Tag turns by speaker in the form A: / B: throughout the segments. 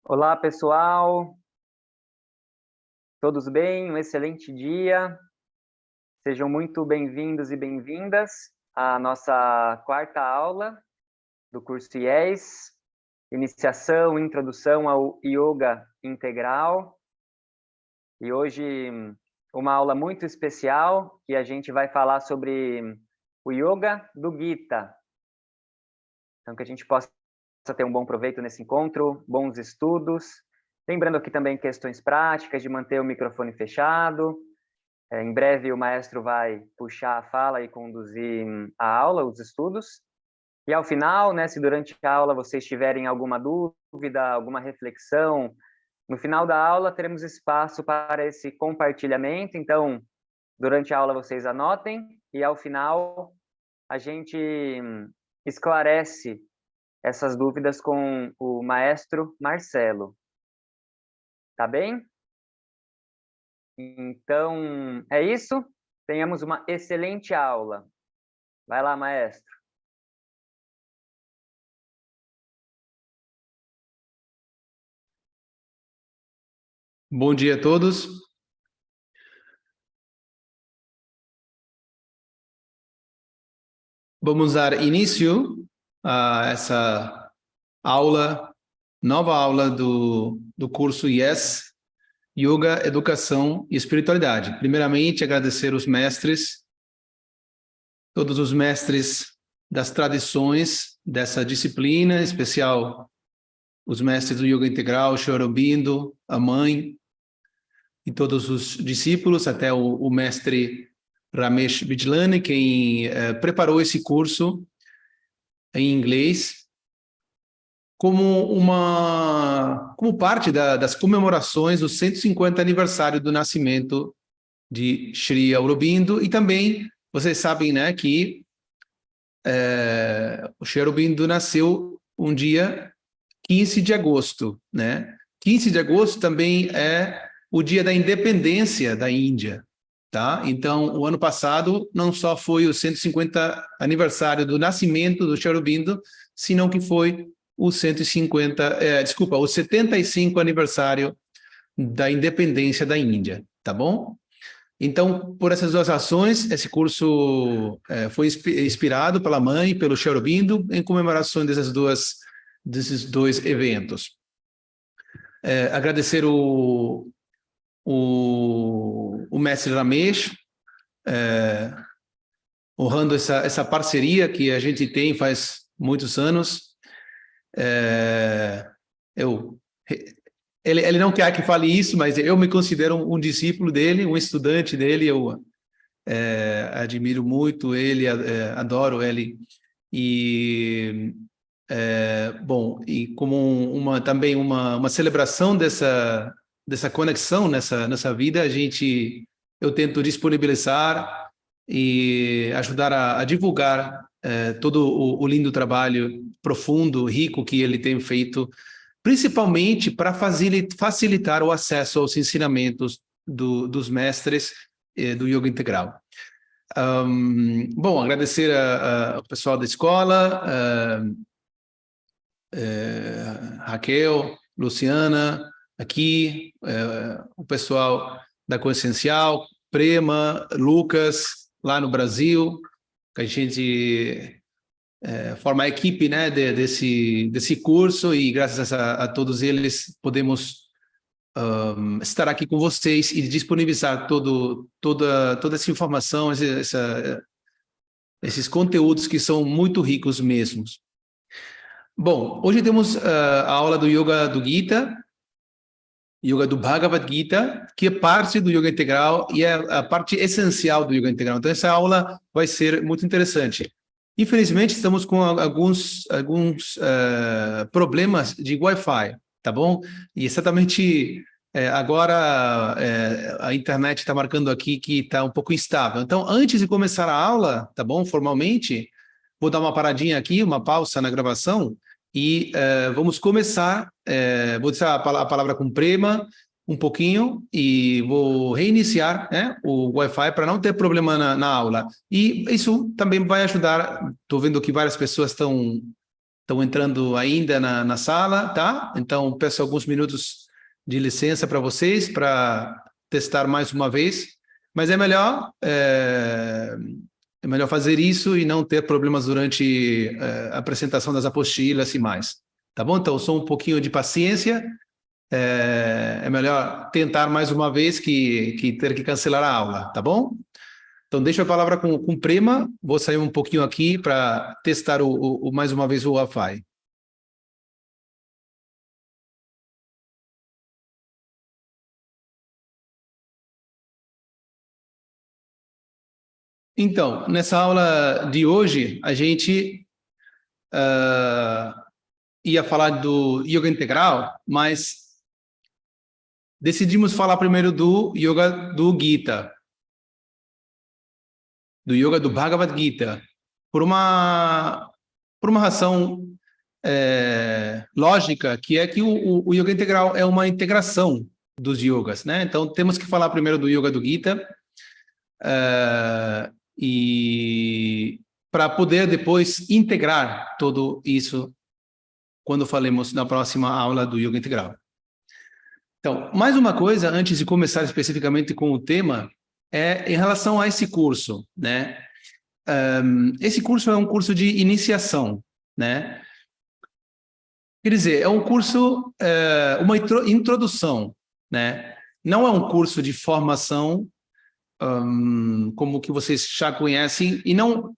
A: Olá, pessoal. Todos bem? Um excelente dia. Sejam muito bem-vindos e bem-vindas à nossa quarta aula do curso IES, Iniciação, Introdução ao Yoga Integral. E hoje uma aula muito especial, que a gente vai falar sobre o Yoga do Gita. Então, que a gente possa ter um bom proveito nesse encontro, bons estudos. Lembrando aqui também questões práticas de manter o microfone fechado. Em breve o maestro vai puxar a fala e conduzir a aula, os estudos. E ao final, né, se durante a aula vocês tiverem alguma dúvida, alguma reflexão, no final da aula teremos espaço para esse compartilhamento. Então, durante a aula vocês anotem e ao final a gente esclarece essas dúvidas com o maestro Marcelo. Tá bem? Então, é isso. Tenhamos uma excelente aula. Vai lá, maestro.
B: Bom dia a todos. Vamos dar início a essa aula, nova aula do curso IES, Yoga, Educação e Espiritualidade. Primeiramente, agradecer os mestres, todos os mestres das tradições dessa disciplina, em especial os mestres do Yoga Integral, Sri Aurobindo, a mãe, e todos os discípulos, até o mestre Ramesh Bijlani, quem preparou esse curso em inglês, como parte das comemorações do 150 aniversário do nascimento de Sri Aurobindo, e também, vocês sabem, né, que o Sri Aurobindo nasceu um dia 15 de agosto, né? 15 de agosto também é o dia da independência da Índia, tá? Então, o ano passado não só foi o 150 aniversário do nascimento do Sri Aurobindo, senão que foi o 75 aniversário da independência da Índia, tá bom? Então, por essas duas ações, esse curso foi inspirado pela mãe e pelo Sri Aurobindo em comemoração desses dois eventos. Agradecer o mestre Ramesh, honrando essa parceria que a gente tem faz muitos anos. Ele não quer que fale isso, mas eu me considero um discípulo dele, um estudante dele. Eu admiro muito ele, adoro ele. E bom, e como também uma celebração dessa conexão nessa vida, eu tento disponibilizar e ajudar a divulgar todo o lindo trabalho profundo, rico que ele tem feito, principalmente para facilitar o acesso aos ensinamentos dos mestres do Yoga Integral. Bom, agradecer ao pessoal da escola, Raquel, Luciana, aqui, o pessoal da Consciencial, Prema, Lucas, lá no Brasil, que a gente forma a equipe, né, desse curso, e graças a todos eles podemos estar aqui com vocês e disponibilizar toda essa informação, esses conteúdos que são muito ricos mesmos. Bom, hoje temos a aula do Yoga do Gita, Yoga do Bhagavad Gita, que é parte do Yoga Integral e é a parte essencial do Yoga Integral. Então, essa aula vai ser muito interessante. Infelizmente, estamos com alguns problemas de Wi-Fi, tá bom? E exatamente agora a internet está marcando aqui que está um pouco instável. Então, antes de começar a aula, tá bom? Formalmente, vou dar uma paradinha aqui, uma pausa na gravação, e vamos começar. Vou deixar a palavra com Prema um pouquinho e vou reiniciar, né, o Wi-Fi para não ter problema na aula. E isso também vai ajudar. Estou vendo que várias pessoas estão estão entrando ainda na sala, tá? Então, peço alguns minutos de licença para vocês, para testar mais uma vez, mas é melhor fazer isso e não ter problemas durante a apresentação das apostilas e mais, tá bom? Então, só um pouquinho de paciência, é melhor tentar mais uma vez que ter que cancelar a aula, tá bom? Então, deixo a palavra com o Prema, vou sair um pouquinho aqui para testar mais uma vez o Wi-Fi. Então, nessa aula de hoje, a gente ia falar do Yoga Integral, mas decidimos falar primeiro do Yoga do Gita, do Yoga do Bhagavad Gita, por uma razão lógica, que é que o Yoga Integral é uma integração dos yogas, né? Então, temos que falar primeiro do Yoga do Gita, e para poder depois integrar tudo isso quando falemos na próxima aula do Yoga Integral. Então, mais uma coisa, antes de começar especificamente com o tema, é em relação a esse curso, né? Esse curso é um curso de iniciação, né? Quer dizer, é um curso, uma introdução, né? Não é um curso de formação como que vocês já conhecem, e não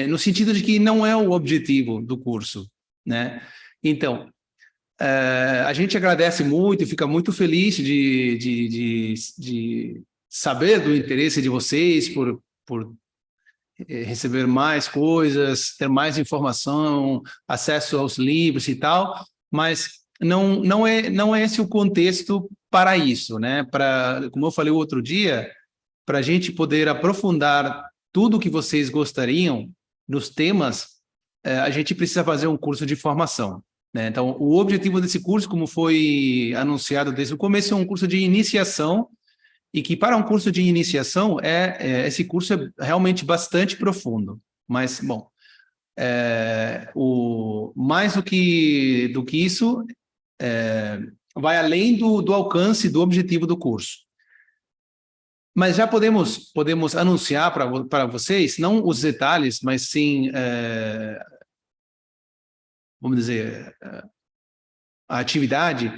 B: no sentido de que não é o objetivo do curso, né? Então, a gente agradece muito e fica muito feliz de saber do interesse de vocês por receber mais coisas, ter mais informação, acesso aos livros e tal, mas não é esse o contexto para isso, né? Como eu falei o outro dia, para a gente poder aprofundar tudo o que vocês gostariam nos temas, a gente precisa fazer um curso de formação, né? Então, o objetivo desse curso, como foi anunciado desde o começo, é um curso de iniciação, e que para um curso de iniciação, esse curso é realmente bastante profundo. Mas, bom, mais do que isso, vai além do alcance do objetivo do curso. Mas já podemos anunciar para vocês, não os detalhes, mas sim, vamos dizer, a atividade,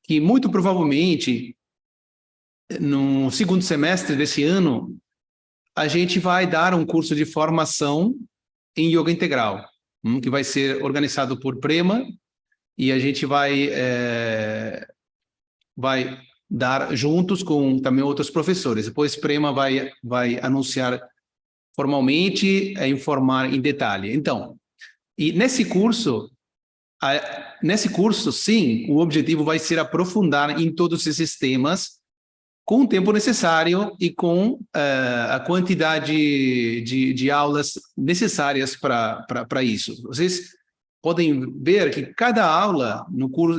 B: que muito provavelmente, no segundo semestre desse ano, a gente vai dar um curso de formação em Yoga Integral, que vai ser organizado por Prema, e a gente vai dar juntos com também outros professores. Depois Prema vai anunciar formalmente, informar em detalhe. Então, e nesse curso, sim, o objetivo vai ser aprofundar em todos esses temas com o tempo necessário e com a quantidade de aulas necessárias para isso. Vocês podem ver que cada aula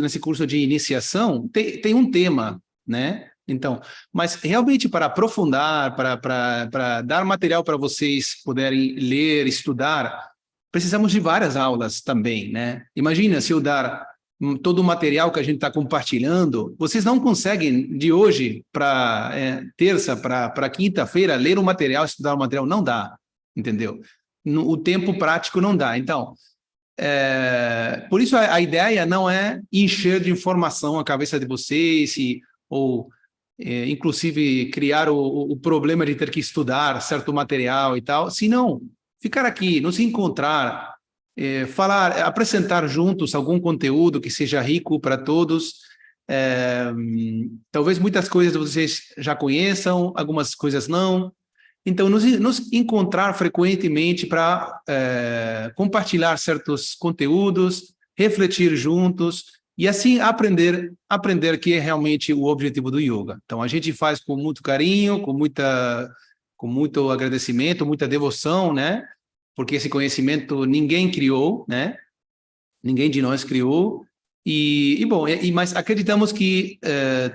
B: nesse curso de iniciação tem um tema, né? Então, mas realmente para aprofundar, para dar material para vocês poderem ler, estudar, precisamos de várias aulas também, né? Imagina se eu dar todo o material que a gente está compartilhando, vocês não conseguem de hoje para terça, para quinta-feira, ler o material, estudar o material, não dá, entendeu? O tempo prático não dá. Então, por isso a ideia não é encher de informação a cabeça de vocês ou inclusive criar o problema de ter que estudar certo material e tal, senão ficar aqui, nos encontrar, apresentar juntos algum conteúdo que seja rico para todos. Talvez muitas coisas vocês já conheçam, algumas coisas não. Então, nos encontrar frequentemente para compartilhar certos conteúdos, refletir juntos e assim aprender que é realmente o objetivo do yoga. Então, a gente faz com muito carinho, com muito agradecimento, muita devoção, né? Porque esse conhecimento ninguém criou, né? Ninguém de nós criou. Mas acreditamos que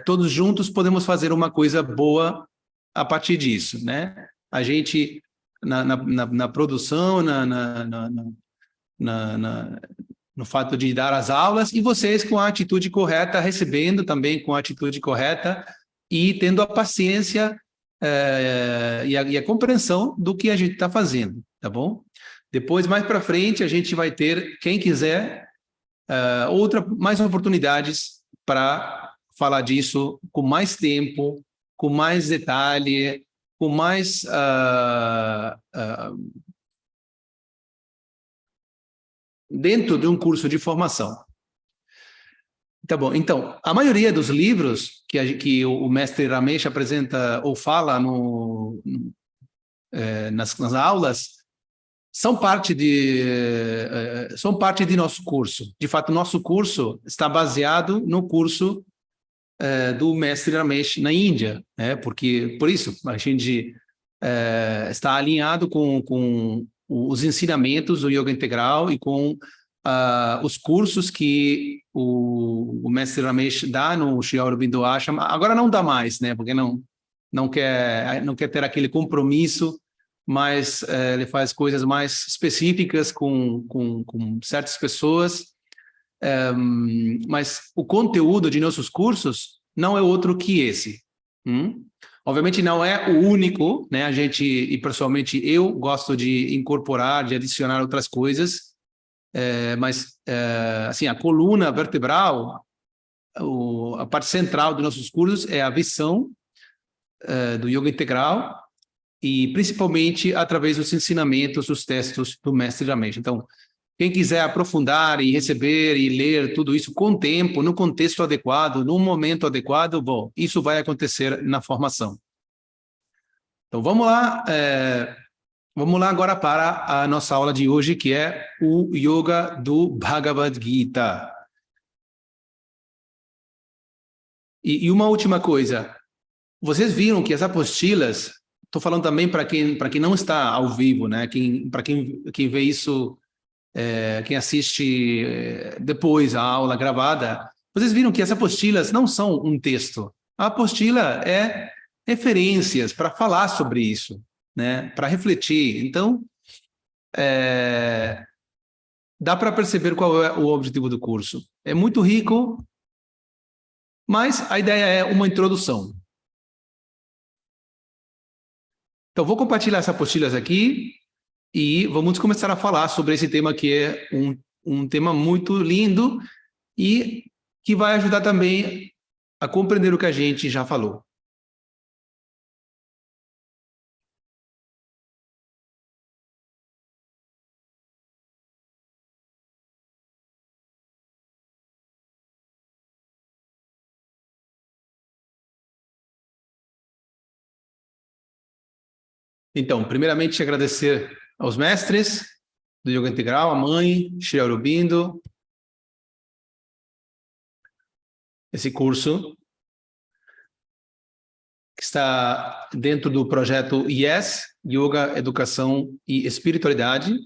B: todos juntos podemos fazer uma coisa boa a partir disso, né? A gente, na produção, no fato de dar as aulas, e vocês com a atitude correta, recebendo também com a atitude correta e tendo a paciência e a compreensão do que a gente está fazendo, tá bom? Depois, mais para frente, a gente vai ter, quem quiser, mais oportunidades para falar disso com mais tempo, com mais detalhe, com mais dentro de um curso de formação. Tá bom, então, a maioria dos livros que o mestre Ramesh apresenta ou fala nas aulas são parte de nosso curso. De fato, nosso curso está baseado no curso do mestre Ramesh na Índia, né? Porque, por isso, a gente está alinhado com os ensinamentos do Yoga Integral e com os cursos que o mestre Ramesh dá no Sri Aurobindo Ashram. Agora não dá mais, né? Porque não quer ter aquele compromisso, mas ele faz coisas mais específicas com certas pessoas. Mas o conteúdo de nossos cursos não é outro que esse. Obviamente não é o único, né? A gente, e pessoalmente eu gosto de incorporar, de adicionar outras coisas, mas assim, a coluna vertebral, a parte central dos nossos cursos é a visão do Yoga Integral, e principalmente através dos ensinamentos, dos textos do mestre Ramesh. Então, quem quiser aprofundar e receber e ler tudo isso com tempo, no contexto adequado, no momento adequado, bom, isso vai acontecer na formação. Então, vamos lá agora para a nossa aula de hoje, que é o Yoga do Bhagavad Gita. E uma última coisa, vocês viram que as apostilas, estou falando também para quem não está ao vivo, né? Para quem vê isso, quem assiste depois a aula gravada, vocês viram que as apostilas não são um texto. A apostila é referências para falar sobre isso, né? Para refletir. Então, dá para perceber qual é o objetivo do curso. É muito rico, mas a ideia é uma introdução. Então, vou compartilhar essas apostilas aqui e vamos começar a falar sobre esse tema que é um tema muito lindo e que vai ajudar também a compreender o que a gente já falou. Então, primeiramente, agradecer aos mestres do Yoga Integral, a mãe, Sri Aurobindo, esse curso que está dentro do projeto YES, Yoga, Educação e Espiritualidade.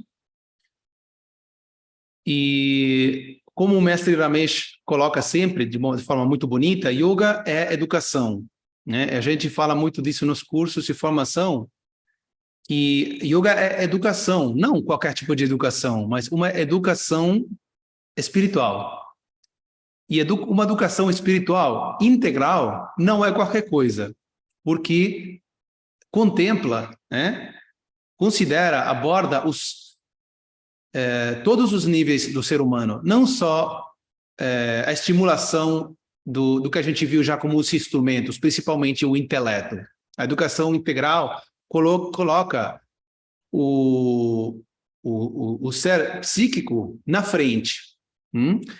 B: E como o mestre Ramesh coloca sempre, de forma muito bonita, Yoga é educação, né? A gente fala muito disso nos cursos de formação, que Yoga é educação, não qualquer tipo de educação, mas uma educação espiritual. E uma educação espiritual integral não é qualquer coisa, porque contempla, né, considera, aborda todos os níveis do ser humano, não só a estimulação do que a gente viu já como os instrumentos, principalmente o intelecto. A educação integral coloca o ser psíquico na frente,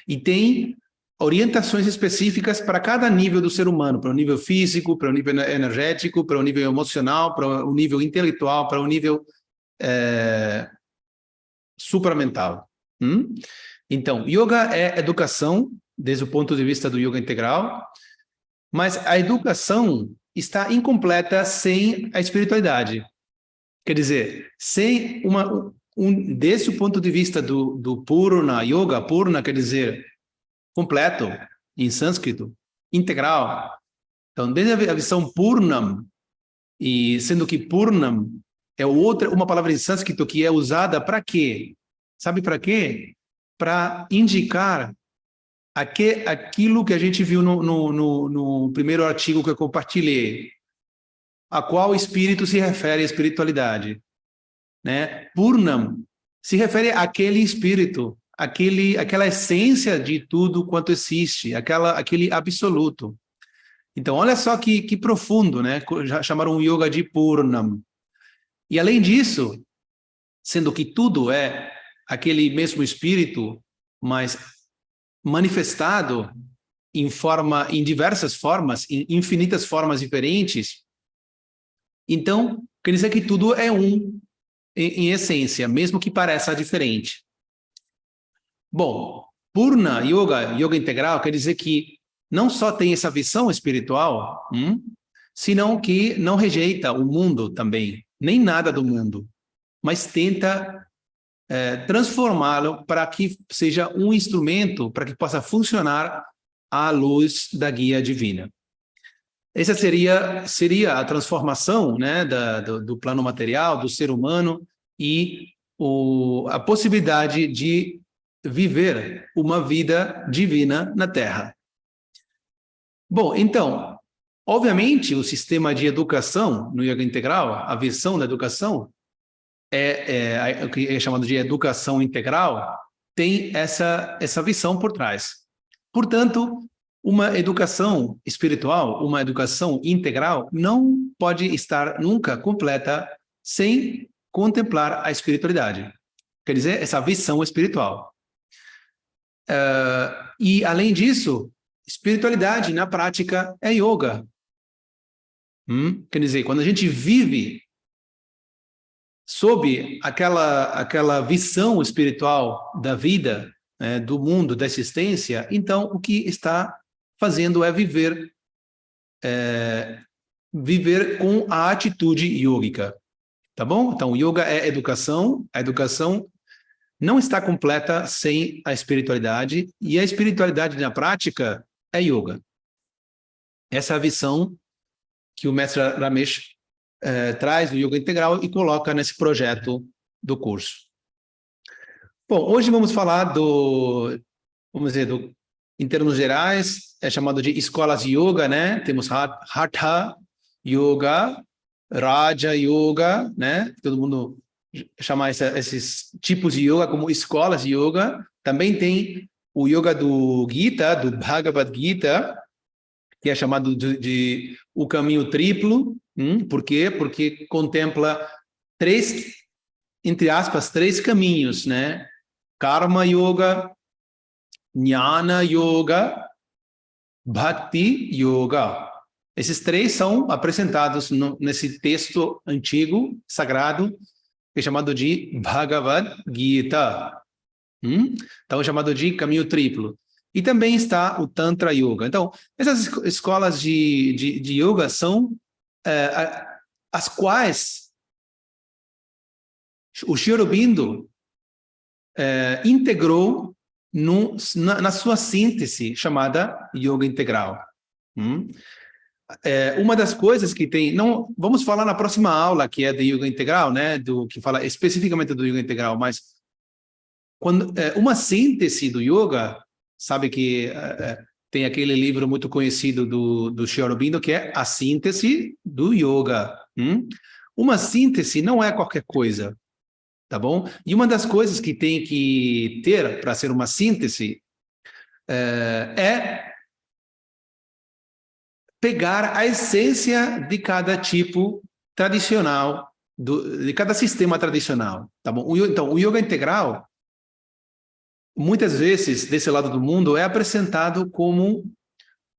B: e tem orientações específicas para cada nível do ser humano, para o nível físico, para o nível energético, para o nível emocional, para o nível intelectual, para o nível supramental. Então, yoga é educação, desde o ponto de vista do yoga integral, mas a educação está incompleta sem a espiritualidade. Quer dizer, sem desse o ponto de vista do Purna Yoga, Purna quer dizer completo, em sânscrito, integral. Então, desde a visão Purnam, e sendo que Purnam é uma palavra em sânscrito que é usada para quê? Sabe para quê? para indicar aquilo que a gente viu no primeiro artigo que eu compartilhei, a qual espírito se refere à espiritualidade, né? Purnam se refere àquele espírito, aquela essência de tudo quanto existe, aquele absoluto. Então, olha só que profundo, né? Já chamaram o yoga de Purnam. E além disso, sendo que tudo é aquele mesmo espírito, mas manifestado em diversas formas, em infinitas formas diferentes, então, quer dizer que tudo é um, em essência, mesmo que pareça diferente. Bom, Purna Yoga integral, quer dizer que não só tem essa visão espiritual, senão que não rejeita o mundo também, nem nada do mundo, mas tenta transformá-lo para que seja um instrumento para que possa funcionar à luz da guia divina. Essa seria a transformação, né, do plano material, do ser humano, e a possibilidade de viver uma vida divina na Terra. Bom, então, obviamente, o sistema de educação no Yoga Integral, a visão da educação, o que é chamado de educação integral, tem essa visão por trás. Portanto, uma educação espiritual, uma educação integral, não pode estar nunca completa sem contemplar a espiritualidade. Quer dizer, essa visão espiritual. E, além disso, espiritualidade, na prática, é yoga. Quer dizer, quando a gente vive sob aquela visão espiritual da vida, né, do mundo, da existência, então o que está fazendo é viver com a atitude yógica, tá bom? Então, yoga é educação, a educação não está completa sem a espiritualidade, e a espiritualidade na prática é yoga. Essa é a visão que o mestre Ramesh traz do Yoga Integral e coloca nesse projeto do curso. Bom, hoje vamos falar em termos gerais, é chamado de escolas de yoga, né? Temos Hatha Yoga, Raja Yoga, né? Todo mundo chama esses tipos de yoga como escolas de yoga. Também tem o yoga do Gita, do Bhagavad Gita, que é chamado de o caminho triplo. Por quê? Porque contempla entre aspas, três caminhos, né? Karma Yoga, Jnana Yoga, Bhakti Yoga. Esses três são apresentados nesse texto antigo, sagrado, que é chamado de Bhagavad Gita. Então, é chamado de caminho triplo. E também está o Tantra Yoga. Então, essas escolas de yoga são as quais o Sri Aurobindo integrou na sua síntese chamada Yoga Integral. Uma das coisas que tem... vamos falar na próxima aula, que é do Yoga Integral, né? Que fala especificamente do Yoga Integral, mas uma síntese do yoga, sabe que tem aquele livro muito conhecido do Sri Aurobindo, que é A Síntese do Yoga. Uma síntese não é qualquer coisa, tá bom? E uma das coisas que tem que ter para ser uma síntese é pegar a essência de cada tipo tradicional, de cada sistema tradicional, tá bom? Então, o yoga integral, muitas vezes, desse lado do mundo, é apresentado como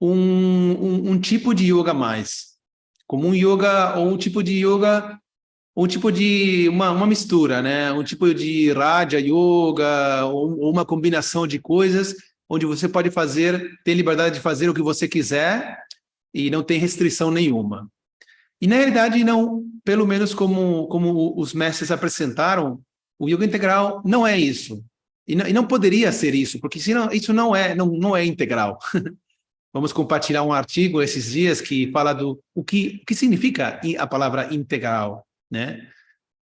B: um tipo de yoga a mais, como um yoga, ou um tipo de yoga, uma mistura, né? Um tipo de Raja Yoga, ou uma combinação de coisas, onde você pode ter liberdade de fazer o que você quiser e não tem restrição nenhuma. E, na realidade, não, pelo menos como os mestres apresentaram, o yoga integral não é isso. E não poderia ser isso, porque senão isso não é integral. Vamos compartilhar um artigo esses dias que fala o que significa a palavra integral, né?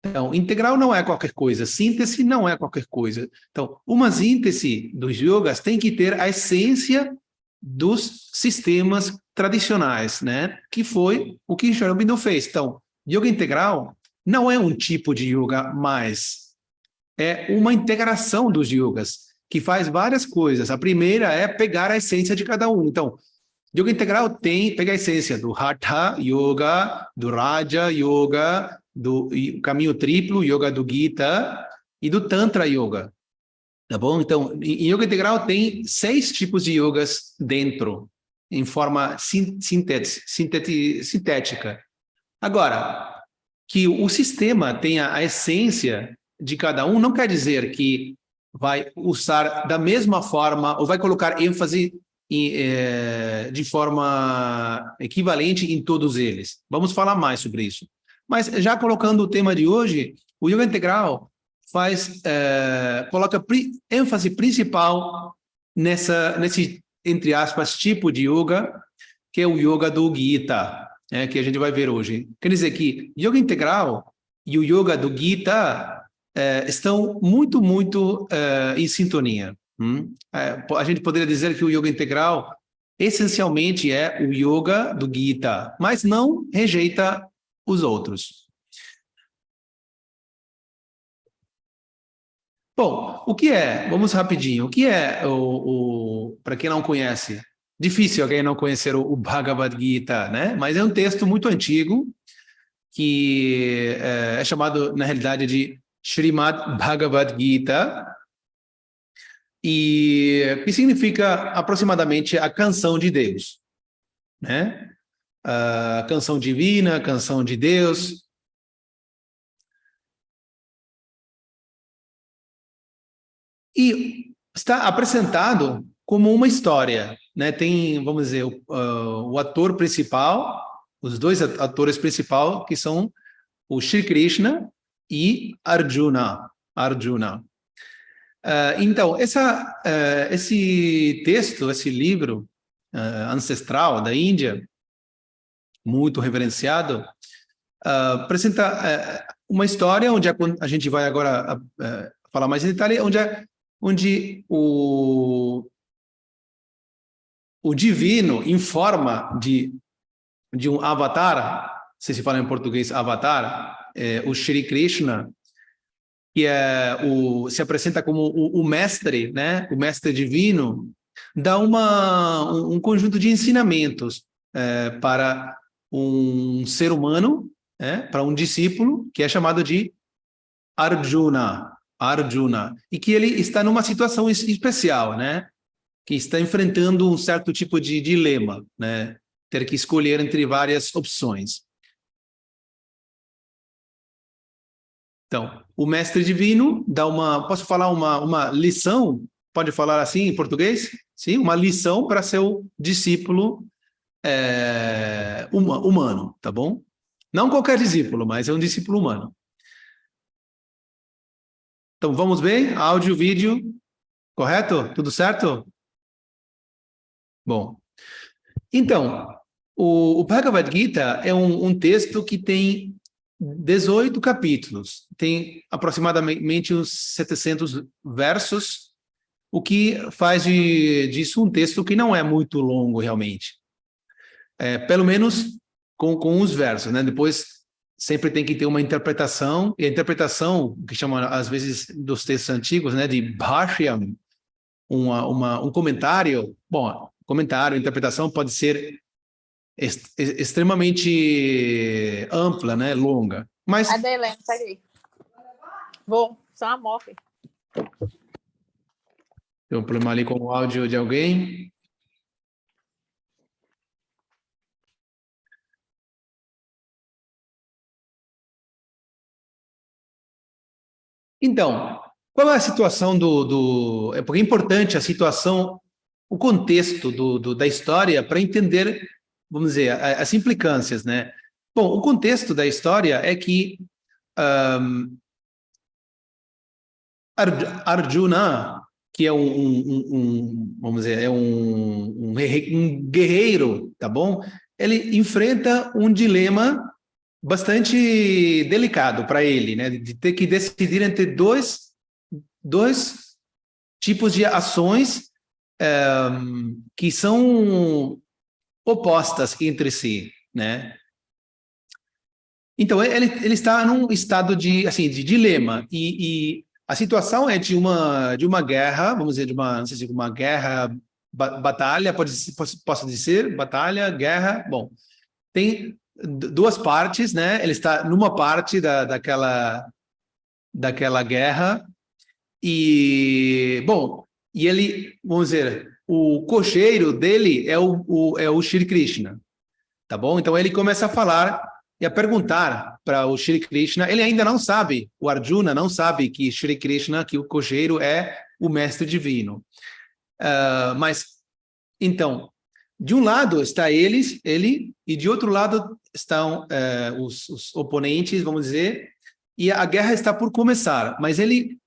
B: Então, integral não é qualquer coisa, síntese não é qualquer coisa. Então, uma síntese dos yogas tem que ter a essência dos sistemas tradicionais, né? Que foi o que Sri Aurobindo fez. Então, yoga integral não é um tipo de yoga mais, é uma integração dos yogas, que faz várias coisas. A primeira é pegar a essência de cada um. Então, yoga integral pega a essência do Hatha Yoga, do Raja Yoga, do caminho triplo, Yoga do Gita e do Tantra Yoga. Tá bom? Então, em yoga integral tem 6 tipos de yogas dentro, em forma sintética. Agora, que o sistema tenha a essência de cada um, não quer dizer que vai usar da mesma forma, ou vai colocar ênfase de forma equivalente em todos eles. Vamos falar mais sobre isso. Mas já colocando o tema de hoje, o yoga integral coloca ênfase principal nesse, entre aspas, tipo de yoga, que é o yoga do Gita, que a gente vai ver hoje. Quer dizer que yoga integral e o yoga do Gita estão muito, muito em sintonia. A gente poderia dizer que o yoga integral essencialmente é o yoga do Gita, mas não rejeita os outros. Bom, o que é? Vamos rapidinho. O que é para quem não conhece? Difícil alguém não conhecer o Bhagavad Gita, né? Mas é um texto muito antigo que é chamado, na realidade, de Srimad Bhagavad Gita, e que significa aproximadamente a canção de Deus, né? A canção divina, a canção de Deus. E está apresentado como uma história, né? Tem, vamos dizer, o ator principal, os 2 atores principais, que são o Shri Krishna e Arjuna. Então, esse texto, esse livro ancestral da Índia, muito reverenciado, apresenta uma história onde a gente vai agora falar mais em detalhe, onde o divino, em forma de um avatar, se fala em português avatar, o Shri Krishna, que se apresenta como o mestre, né? O mestre divino, dá um conjunto de ensinamentos para um ser humano, para um discípulo, que é chamado de Arjuna, e que ele está numa situação especial, né? Que está enfrentando um certo tipo de dilema, né? Ter que escolher entre várias opções. Então, o mestre divino dá posso falar uma lição? Pode falar assim em português? Sim, uma lição para seu discípulo humano, tá bom? Não qualquer discípulo, mas é um discípulo humano. Então, vamos bem? Áudio, vídeo, correto? Tudo certo? Bom, então, o Bhagavad Gita é um texto que tem 18 capítulos, tem aproximadamente uns 700 versos, o que faz disso um texto que não é muito longo, realmente. Pelo menos com os versos, né? Depois sempre tem que ter uma interpretação, e a interpretação, que chama às vezes dos textos antigos, né, de Bhashyam, um comentário. Bom, comentário, interpretação pode ser extremamente ampla, né, longa. Mas
C: Adelene, pega aí. Vou, só uma mofa.
B: Tem um problema ali com o áudio de alguém. Então, qual é a situação porque é importante a situação, o contexto da história para entender, vamos dizer, as implicâncias, né? Bom, o contexto da história é que Arjuna, que é vamos dizer, é um guerreiro, tá bom? Ele enfrenta um dilema bastante delicado para ele, né? De ter que decidir entre dois tipos de ações que são opostas entre si, né? Então, ele está num estado de, assim, de dilema, e a situação é de uma guerra, vamos dizer, não sei se uma guerra, batalha, posso dizer, batalha, guerra, bom, tem duas partes, né? Ele está numa parte daquela guerra, e, bom, e ele, vamos dizer, o cocheiro dele é o Shri Krishna, tá bom? Então ele começa a falar e a perguntar para o Shri Krishna. Ele ainda não sabe, o Arjuna não sabe que Shri Krishna, que o cocheiro é o mestre divino. Mas, então, de um lado está ele, e de outro lado estão os oponentes, vamos dizer, e a guerra está por começar, mas ele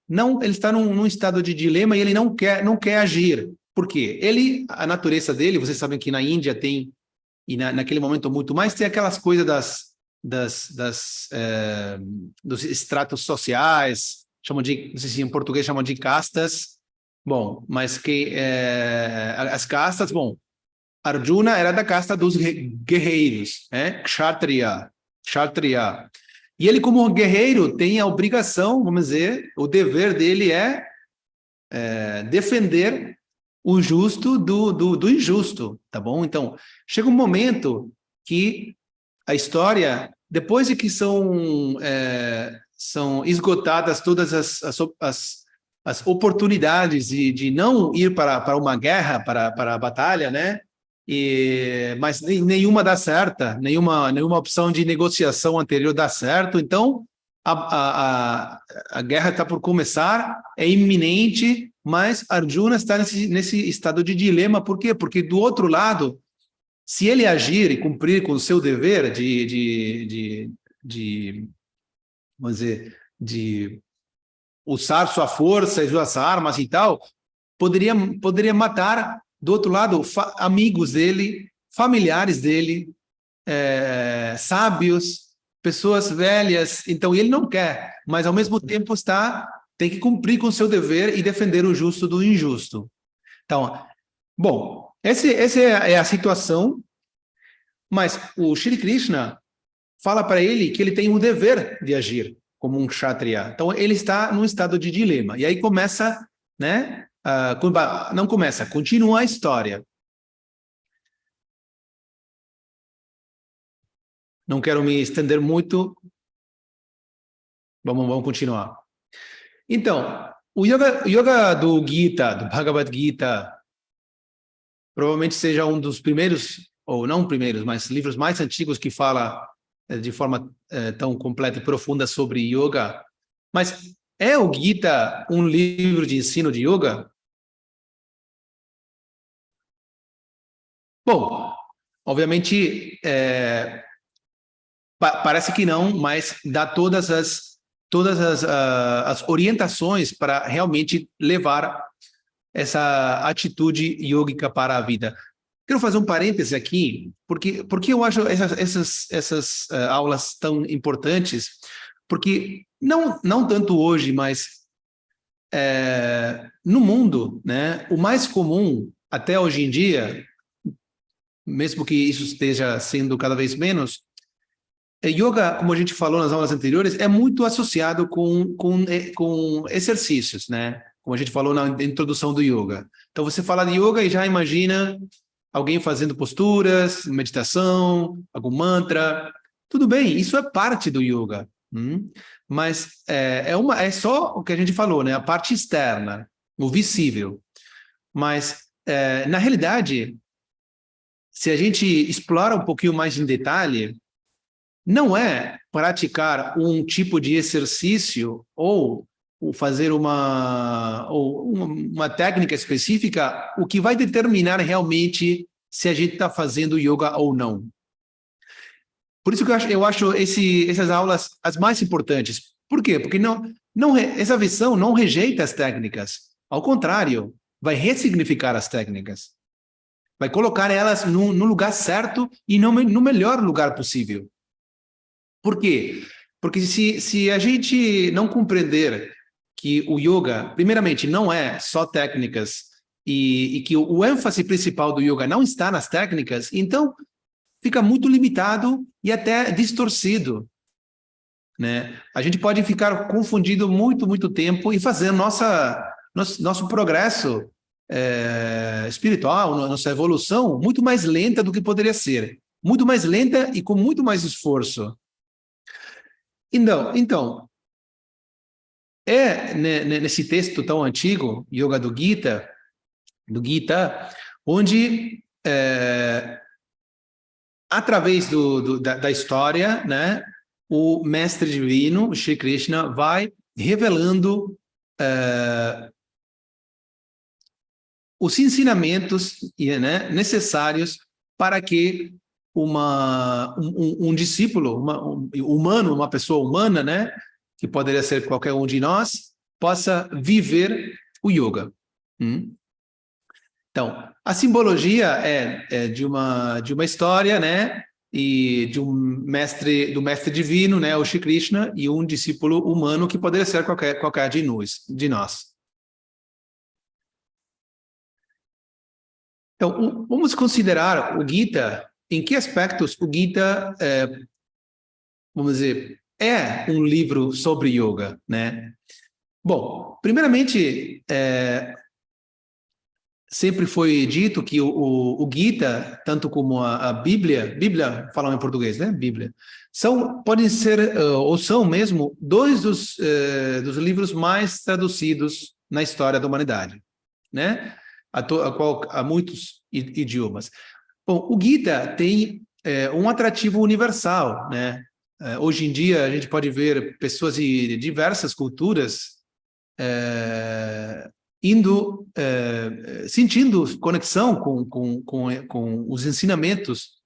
B: está num estado de dilema e ele não quer agir. Por quê? A natureza dele, vocês sabem que na Índia tem, e naquele momento muito mais, tem aquelas coisas dos estratos sociais, chamam de, não sei se em português chamam de castas, bom, mas que as castas, bom, Arjuna era da casta dos guerreiros, né? Kshatriya. E ele, como guerreiro, tem a obrigação, vamos dizer, o dever dele é defender o justo do injusto, tá bom? Então, chega um momento que a história, depois de que são esgotadas todas as oportunidades de não ir para uma guerra, para a batalha, né? Mas nenhuma dá certa, nenhuma opção de negociação anterior dá certo, então a guerra está por começar, é iminente, mas Arjuna está nesse estado de dilema. Por quê? Porque do outro lado, se ele agir e cumprir com o seu dever vamos dizer, de usar sua força e suas armas e tal, poderia matar, do outro lado, amigos dele, familiares dele, sábios, pessoas velhas. Então, ele não quer, mas ao mesmo tempo tem que cumprir com o seu dever e defender o justo do injusto. Então, bom, essa é a situação, mas o Shri Krishna fala para ele que ele tem o dever de agir como um kshatriya. Então, ele está num estado de dilema. E aí começa, né? Não começa, continua a história. Não quero me estender muito. Vamos continuar. Então, o yoga do Gita, do Bhagavad Gita, provavelmente seja um dos primeiros, ou não primeiros, mas livros mais antigos que fala de forma tão completa e profunda sobre yoga. Mas é o Gita um livro de ensino de yoga? Bom, obviamente, parece que não, mas dá todas as orientações para realmente levar essa atitude yógica para a vida. Quero fazer um parêntese aqui, porque eu acho essas aulas tão importantes, porque não tanto hoje, mas no mundo, né, o mais comum até hoje em dia, mesmo que isso esteja sendo cada vez menos, yoga, como a gente falou nas aulas anteriores, é muito associado com exercícios, né? Como a gente falou na introdução do yoga. Então, você fala de yoga e já imagina alguém fazendo posturas, meditação, algum mantra. Tudo bem, isso é parte do yoga. Mas é só o que a gente falou, né? A parte externa, o visível. Mas, na realidade, se a gente explora um pouquinho mais em detalhe, não é praticar um tipo de exercício ou fazer uma técnica específica o que vai determinar realmente se a gente está fazendo yoga ou não. Por isso que eu acho essas aulas as mais importantes. Por quê? Porque essa visão não rejeita as técnicas. Ao contrário, vai ressignificar as técnicas. Vai colocar elas no lugar certo e no melhor lugar possível. Por quê? Porque se a gente não compreender que o yoga, primeiramente, não é só técnicas e que o ênfase principal do yoga não está nas técnicas, então fica muito limitado e até distorcido, né? A gente pode ficar confundido muito tempo e fazer nosso progresso espiritual, nossa evolução muito mais lenta do que poderia ser. Muito mais lenta e com muito mais esforço. Então nesse texto tão antigo, Yoga do Gita, onde através da história, né, o mestre divino, o Shri Krishna, vai revelando os ensinamentos, né, necessários para que um discípulo humano, uma pessoa humana, né, que poderia ser qualquer um de nós, possa viver o yoga. Então, a simbologia é de uma história, né, e do mestre divino, né, o Shri Krishna, e um discípulo humano que poderia ser qualquer de nós. Então, vamos considerar o Gita, em que aspectos o Gita, vamos dizer, é um livro sobre yoga, né? Bom, primeiramente, sempre foi dito que o Gita, tanto como a Bíblia falando em português, né? Bíblia, podem ser, ou são mesmo, dois dos livros mais traduzidos na história da humanidade, né? A muitos idiomas. Bom, o Gita tem um atrativo universal, né? Hoje em dia, a gente pode ver pessoas de diversas culturas sentindo conexão com os ensinamentos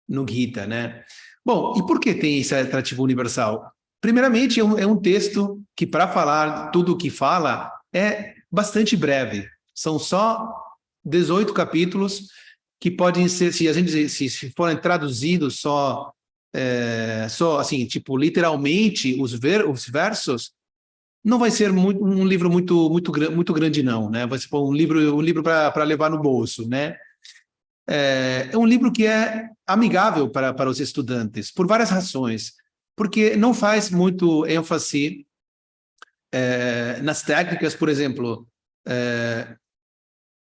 B: no Gita, né? Bom, e por que tem esse atrativo universal? Primeiramente, é um texto que, para falar tudo o que fala, é bastante breve. São só 18 capítulos que podem ser, se forem traduzidos só assim, tipo, literalmente, os versos, não vai ser um livro muito grande, não, né? Vai ser um livro para levar no bolso, né? É um livro que é amigável para os estudantes, por várias razões. Porque não faz muito ênfase nas técnicas, por exemplo.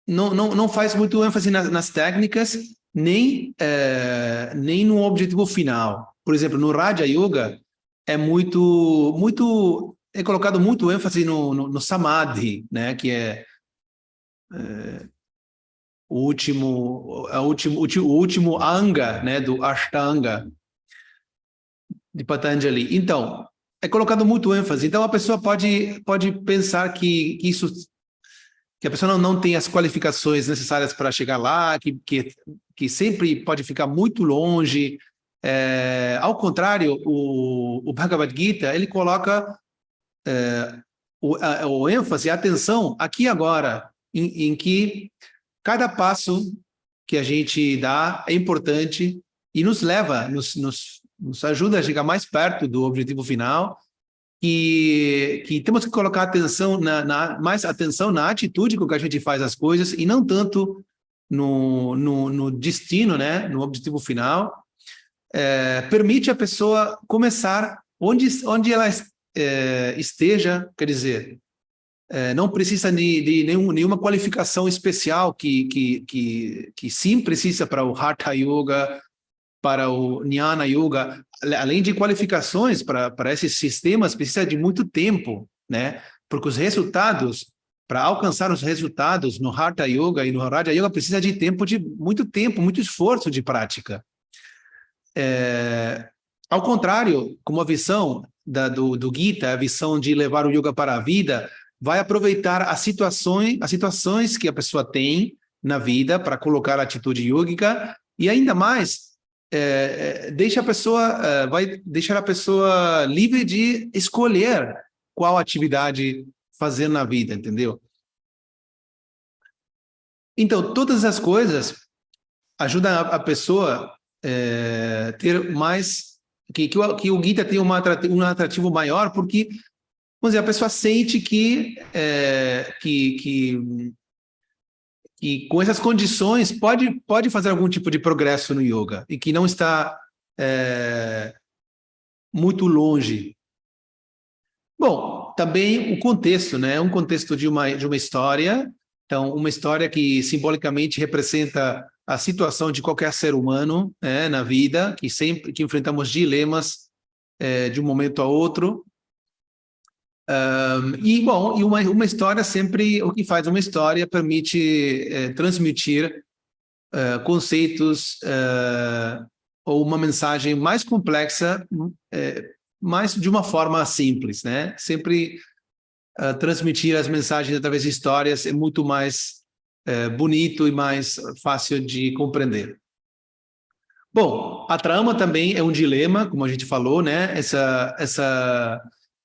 B: Não faz muito ênfase nas técnicas, nem no objetivo final. Por exemplo, no Raja Yoga, é colocado muito ênfase no Samadhi, né? Que é o último anga, né? Do Ashtanga de Patanjali. Então, é colocado muito ênfase. Então, a pessoa pode pensar que a pessoa não tem as qualificações necessárias para chegar lá, que sempre pode ficar muito longe. Ao contrário, o Bhagavad Gita, ele coloca o ênfase, a atenção aqui e agora, em que cada passo que a gente dá é importante e nos leva, nos ajuda a chegar mais perto do objetivo final, que temos que colocar atenção mais atenção na atitude com que a gente faz as coisas e não tanto no destino, né, no objetivo final. Permite a pessoa começar onde ela esteja, quer dizer, não precisa de nenhuma qualificação especial que sim precisa para o Hatha Yoga, para o Jnana Yoga. Além de qualificações para esses sistemas, precisa de muito tempo, né? Porque os resultados, para alcançar os resultados no Hatha Yoga e no Raja Yoga, precisa de muito esforço de prática. Ao contrário, como a visão do Gita, a visão de levar o yoga para a vida, vai aproveitar as situações que a pessoa tem na vida para colocar a atitude yógica e ainda mais vai deixar a pessoa livre de escolher qual atividade fazer na vida, entendeu? Então, todas as coisas ajudam a pessoa ter mais que o Gita tem um atrativo maior, porque, vamos dizer, a pessoa sente que com essas condições pode fazer algum tipo de progresso no yoga e que não está muito longe. Bom, também o contexto, né? Um contexto de uma história, então uma história que simbolicamente representa a situação de qualquer ser humano, né, na vida, que enfrentamos dilemas de um momento a outro. E uma história sempre, o que faz uma história permite transmitir conceitos ou uma mensagem mais complexa, mas de uma forma simples, né? Sempre transmitir as mensagens através de histórias é muito mais bonito e mais fácil de compreender. Bom, a trama também é um dilema, como a gente falou, né? Essa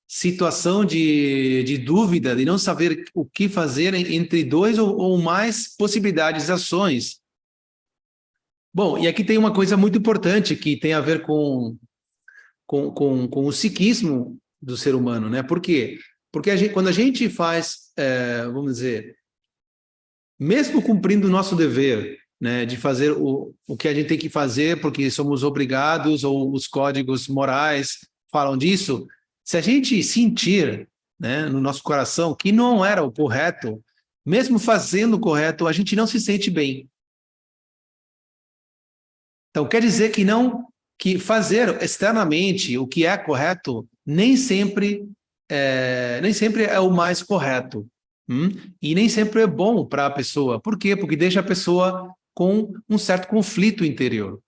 B: situação de dúvida, de não saber o que fazer entre dois ou mais possibilidades de ações. Bom, e aqui tem uma coisa muito importante que tem a ver com o psiquismo do ser humano, né? Por quê? Porque quando a gente faz, vamos dizer, mesmo cumprindo o nosso dever, né, de fazer o que a gente tem que fazer porque somos obrigados ou os códigos morais falam disso, se a gente sentir, né, no nosso coração que não era o correto, mesmo fazendo o correto, a gente não se sente bem. Então, quer dizer que fazer externamente o que é correto nem sempre é o mais correto. E nem sempre é bom para a pessoa. Por quê? Porque deixa a pessoa com um certo conflito interior.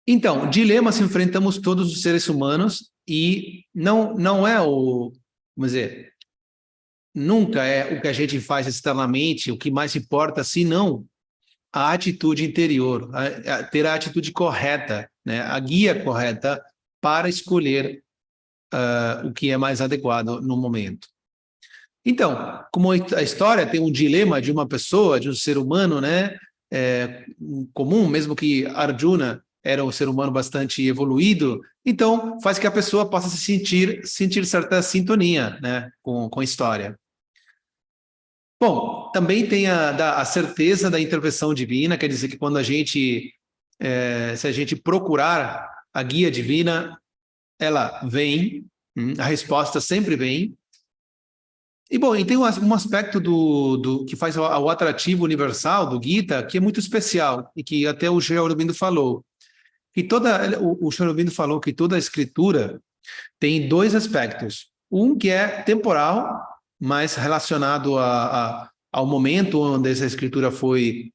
B: Então, dilemas enfrentamos todos os seres humanos e não é vamos dizer, nunca é o que a gente faz externamente o que mais importa, senão a atitude interior, ter a atitude correta, né? A guia correta para escolher o que é mais adequado no momento. Então, como a história tem um dilema de uma pessoa, de um ser humano, né, comum, mesmo que Arjuna era um ser humano bastante evoluído, então faz que a pessoa possa sentir certa sintonia, né, com a história. Bom, também tem a certeza da intervenção divina, quer dizer que quando se a gente procurar a guia divina, ela vem, a resposta sempre vem. E bom, e tem um aspecto que faz o atrativo universal do Gita, que é muito especial, e que até o Sri Aurobindo falou. Que o Sri Aurobindo falou que toda a escritura tem dois aspectos. Um que é temporal, mais relacionado ao momento onde essa escritura foi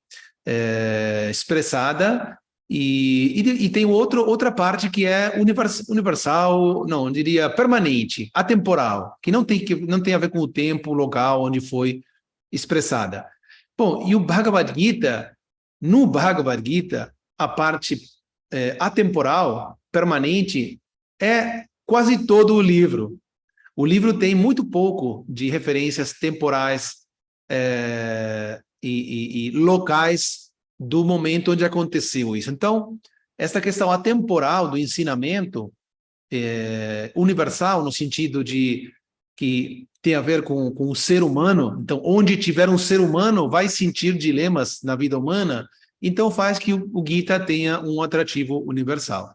B: expressada, e tem outra parte que é universal, não, eu diria permanente, atemporal, que não tem a ver com o tempo, o local onde foi expressada. Bom, e o Bhagavad Gita, no Bhagavad Gita, a parte atemporal, permanente, é quase todo o livro. O livro tem muito pouco de referências temporais e locais do momento onde aconteceu isso. Então, essa questão atemporal do ensinamento universal, no sentido de que tem a ver com o ser humano, então, onde tiver um ser humano, vai sentir dilemas na vida humana, então faz que o Gita tenha um atrativo universal.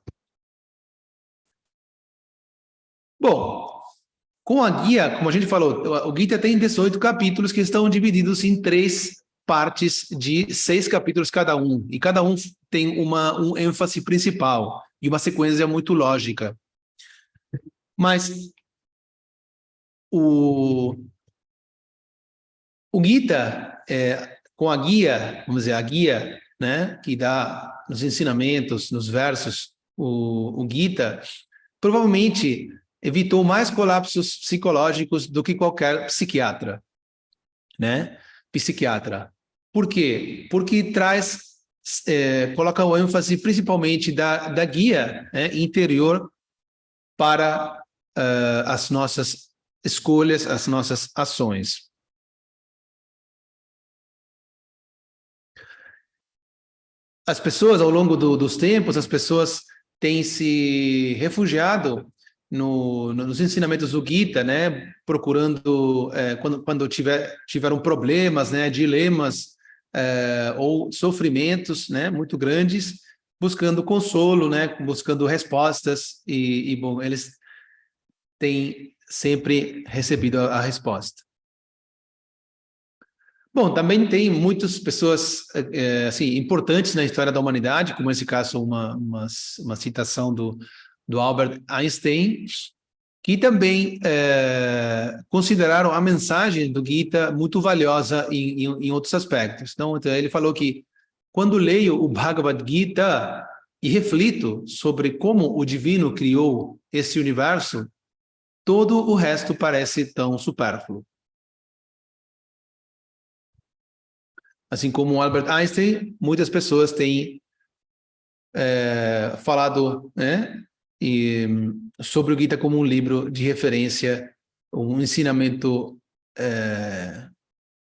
B: Bom, com a guia, como a gente falou, o Gita tem 18 capítulos que estão divididos em 3 partes de 6 capítulos cada um. E cada um tem um ênfase principal e uma sequência muito lógica. Mas o Gita, com a guia, vamos dizer, a guia, né, que dá nos ensinamentos, nos versos, o Gita, provavelmente evitou mais colapsos psicológicos do que qualquer psiquiatra, né? Psiquiatra. Por quê? Porque coloca o ênfase principalmente da guia, né, interior para as nossas escolhas, as nossas ações. as pessoas, ao longo dos tempos, as pessoas têm se refugiado nos ensinamentos do Gita, né? Procurando, quando tiveram problemas, né? Dilemas ou sofrimentos, né? Muito grandes, buscando consolo, né? Buscando respostas bom, eles têm sempre recebido a resposta. Bom, também tem muitas pessoas assim, importantes na história da humanidade, como esse caso, uma citação do Albert Einstein, que também consideraram a mensagem do Gita muito valiosa em outros aspectos. Então, ele falou que quando leio o Bhagavad Gita e reflito sobre como o divino criou esse universo, todo o resto parece tão supérfluo. Assim como o Albert Einstein, muitas pessoas têm falado, né, sobre o Gita como um livro de referência, um ensinamento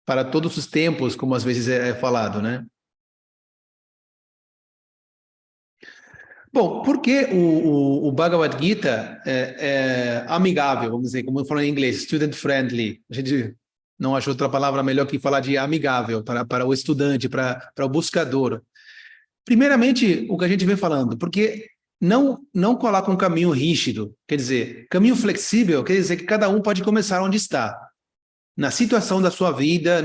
B: para todos os tempos, como às vezes é falado, né? Bom, por que o Bhagavad Gita é amigável, vamos dizer, como eu falo em inglês, student friendly? A gente não achou outra palavra melhor que falar de amigável para o estudante, para o buscador. Primeiramente, o que a gente vem falando, porque não coloca um caminho rígido, quer dizer, caminho flexível, quer dizer que cada um pode começar onde está, na situação da sua vida,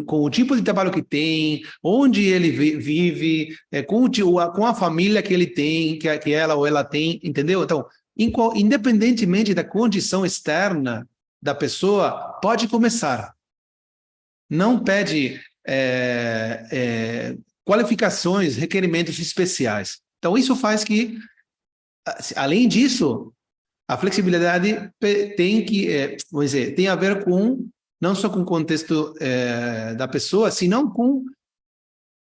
B: com o tipo de trabalho que tem, onde ele vive, com a família que ele tem, que ela ou ela tem, entendeu? Então, independentemente da condição externa da pessoa, pode começar. Não pede qualificações, requerimentos especiais. Então, isso faz que, além disso, a flexibilidade tem a ver com, não só com o contexto da pessoa, senão com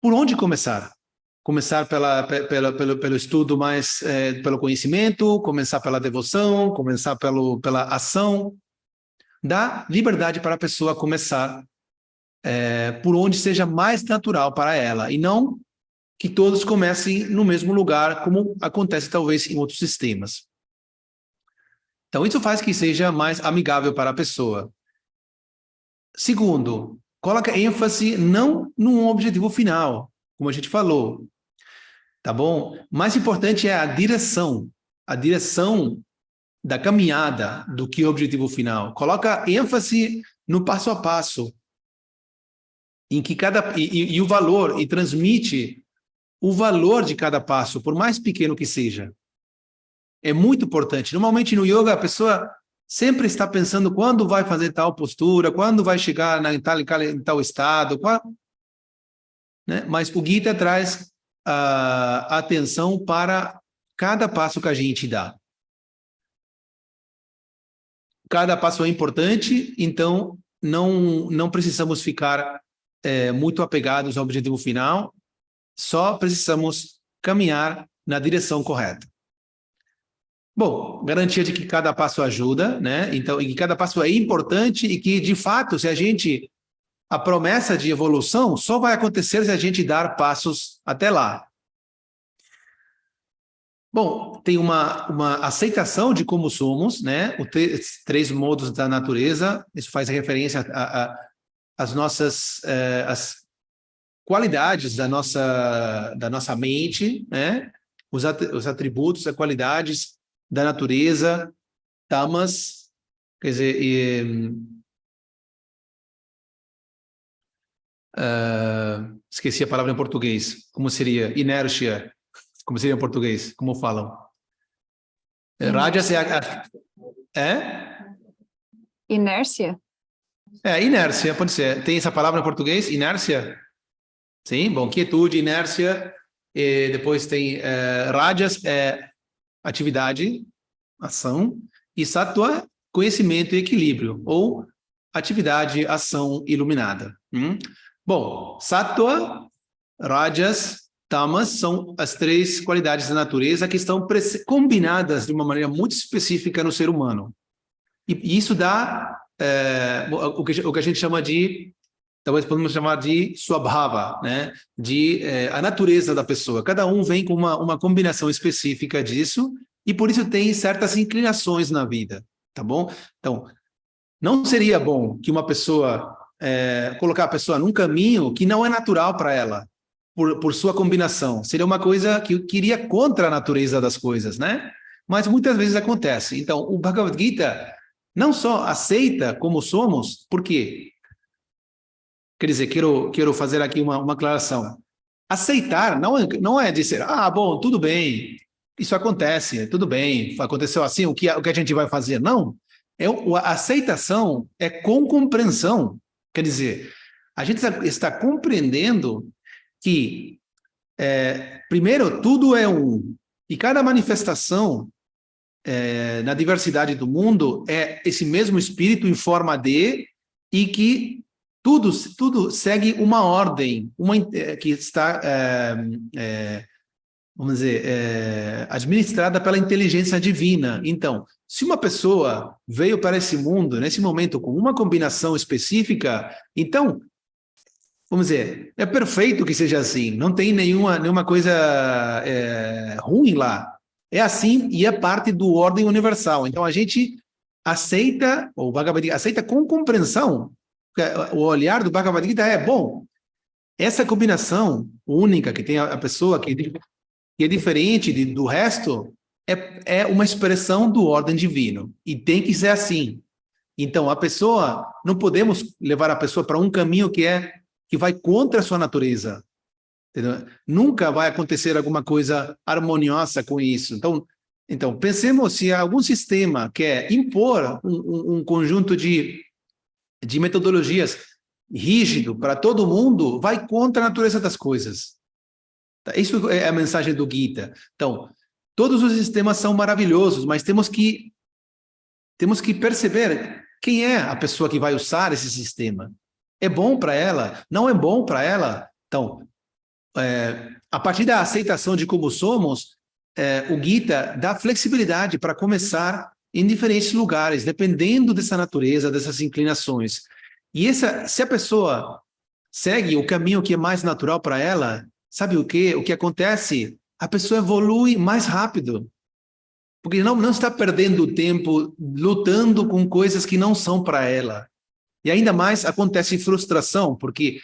B: por onde começar. Começar pelo estudo mais, pelo conhecimento, começar pela devoção, começar pela ação. Dá liberdade para a pessoa começar por onde seja mais natural para ela, e não que todos comecem no mesmo lugar, como acontece talvez em outros sistemas. Então, isso faz que seja mais amigável para a pessoa. Segundo, coloca ênfase não num objetivo final, como a gente falou, tá bom? Mais importante é a direção da caminhada do que o objetivo final. Coloca ênfase no passo a passo, em que e o valor, e transmite o valor de cada passo, por mais pequeno que seja. É muito importante. Normalmente no yoga a pessoa sempre está pensando quando vai fazer tal postura, quando vai chegar em tal estado, né? Mas o Gita traz a atenção para cada passo que a gente dá. Cada passo é importante, então não precisamos ficar muito apegados ao objetivo final, só precisamos caminhar na direção correta. Bom, garantia de que cada passo ajuda, né? Então, e que cada passo é importante e que, de fato, a promessa de evolução só vai acontecer se a gente dar passos até lá. Bom, tem uma aceitação de como somos, né? Os 3 modos da natureza, isso faz referência às nossas as qualidades da nossa mente, né? Os atributos, as qualidades da natureza, tamas, quer dizer, esqueci a palavra em português, como seria? Inércia, como seria em português? Como falam? Rajas
D: Inércia?
B: Inércia, pode ser. Tem essa palavra em português? Inércia? Sim, bom, quietude, inércia, e depois tem rajas, atividade, ação, e sattva, conhecimento e equilíbrio, ou atividade, ação iluminada. Bom, sattva, rajas, tamas são as 3 qualidades da natureza que estão combinadas de uma maneira muito específica no ser humano. E isso dá o que a gente chama de talvez podemos chamar de Swabhava, né? A natureza da pessoa. Cada um vem com uma combinação específica disso, e por isso tem certas inclinações na vida, tá bom? Então, não seria bom que uma pessoa, colocar a pessoa num caminho que não é natural para ela, por sua combinação. Seria uma coisa que iria contra a natureza das coisas, né? Mas muitas vezes acontece. Então, o Bhagavad Gita não só aceita como somos, por quê? Quer dizer, quero fazer aqui uma aclaração. Aceitar não é dizer, bom, tudo bem, isso acontece, tudo bem, aconteceu assim, o que a gente vai fazer? Não. A aceitação é com compreensão. Quer dizer, a gente está compreendendo que, primeiro, tudo é um. E cada manifestação na diversidade do mundo é esse mesmo espírito em forma de, e que tudo segue uma ordem, que está, vamos dizer, administrada pela inteligência divina. Então, se uma pessoa veio para esse mundo, nesse momento, com uma combinação específica, então, vamos dizer, é perfeito que seja assim, não tem nenhuma coisa ruim lá. É assim e é parte do ordem universal. Então, a gente aceita, o Bhagavad Gita aceita com compreensão. O olhar do Bhagavad Gita bom, essa combinação única que tem a pessoa, que é diferente do resto, é uma expressão do ordem divino. E tem que ser assim. Então, não podemos levar a pessoa para um caminho que vai contra a sua natureza. Entendeu? Nunca vai acontecer alguma coisa harmoniosa com isso. Então pensemos se algum sistema quer impor um conjunto de metodologias rígido para todo mundo, vai contra a natureza das coisas. Isso é a mensagem do Gita. Então, todos os sistemas são maravilhosos, mas temos que perceber quem é a pessoa que vai usar esse sistema. É bom para ela? Não é bom para ela? Então, a partir da aceitação de como somos, o Gita dá flexibilidade para começar em diferentes lugares, dependendo dessa natureza, dessas inclinações. E se a pessoa segue o caminho que é mais natural para ela, sabe o que acontece? A pessoa evolui mais rápido, porque não está perdendo tempo lutando com coisas que não são para ela. E ainda mais acontece frustração, porque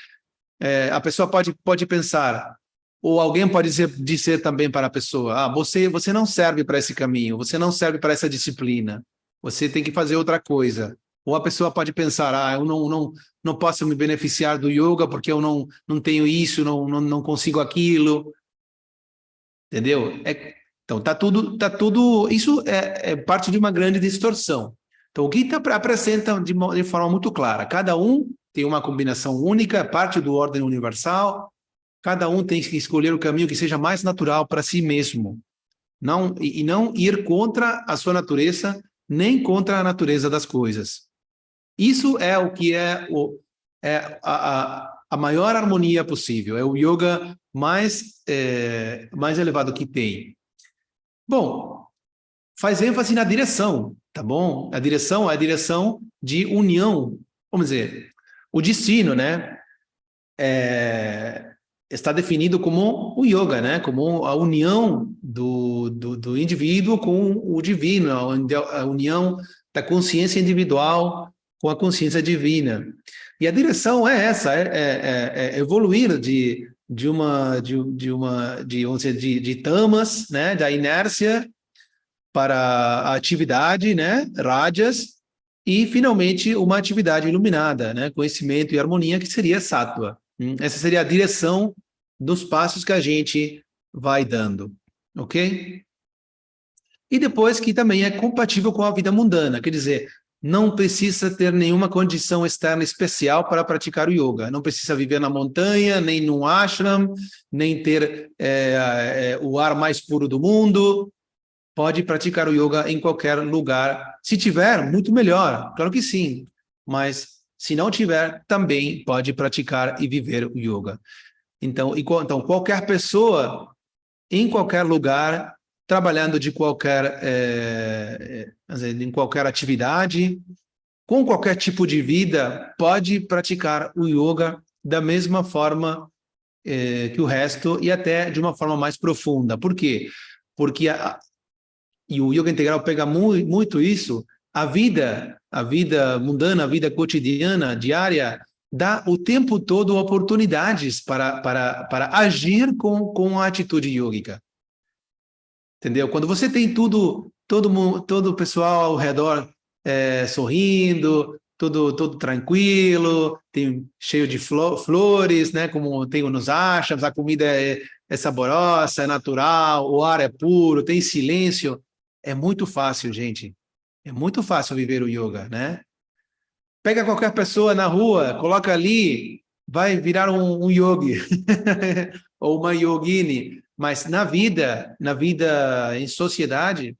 B: a pessoa pode pensar, ou alguém pode dizer também para a pessoa, você não serve para esse caminho, você não serve para essa disciplina, você tem que fazer outra coisa. Ou a pessoa pode pensar, eu não posso me beneficiar do yoga porque eu não tenho isso, não consigo aquilo. Entendeu? Então, tá tudo isso é parte de uma grande distorção. Então, o Gita apresenta de forma muito clara, cada um tem uma combinação única, parte do ordem universal, cada um tem que escolher o caminho que seja mais natural para si mesmo, não ir contra a sua natureza, nem contra a natureza das coisas. Isso é o que é a maior harmonia possível, é o yoga mais elevado que tem. Bom, faz ênfase na direção, tá bom? A direção é a direção de união, vamos dizer, o destino, né? Está definido como o yoga, né? Como a união do indivíduo com o divino, a união da consciência individual com a consciência divina. E a direção é essa, evoluir de tamas, né? Da inércia para a atividade, né? Rajas, e finalmente uma atividade iluminada, né? Conhecimento e harmonia, que seria sattva. Essa seria a direção dos passos que a gente vai dando, ok? E depois que também é compatível com a vida mundana, quer dizer, não precisa ter nenhuma condição externa especial para praticar o yoga, não precisa viver na montanha, nem num ashram, nem ter o ar mais puro do mundo, pode praticar o yoga em qualquer lugar, se tiver, muito melhor, claro que sim, mas se não tiver, também pode praticar e viver o yoga. Então, qualquer pessoa, em qualquer lugar, trabalhando em qualquer atividade, com qualquer tipo de vida, pode praticar o yoga da mesma forma que o resto e até de uma forma mais profunda. Por quê? Porque e o yoga integral pega muito isso, a vida mundana, a vida cotidiana, diária, dá o tempo todo oportunidades para agir com a atitude yógica. Entendeu? Quando você tem todo o pessoal ao redor sorrindo, todo tranquilo, tem cheio de flores, né? Como tem nos ashrams, a comida é saborosa, é natural, o ar é puro, tem silêncio. É muito fácil, gente. É muito fácil viver o yoga, né? Pega qualquer pessoa na rua, coloca ali, vai virar um yogi ou uma yogini. Mas na vida em sociedade,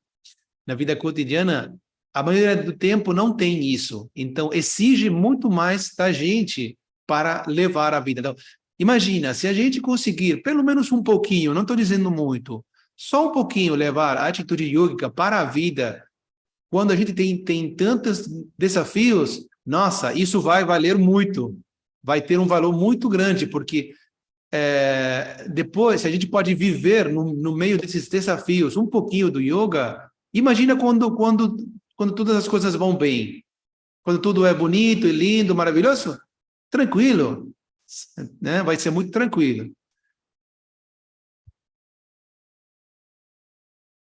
B: na vida cotidiana, a maioria do tempo não tem isso. Então, exige muito mais da gente para levar a vida. Então, imagina, se a gente conseguir, pelo menos um pouquinho, não estou dizendo muito, só um pouquinho levar a atitude yógica para a vida, quando a gente tem tantos desafios, nossa, isso vai valer muito. Vai ter um valor muito grande, porque depois, se a gente pode viver no meio desses desafios um pouquinho do yoga, imagina quando todas as coisas vão bem, quando tudo é bonito e lindo, maravilhoso, tranquilo, né? Vai ser muito tranquilo.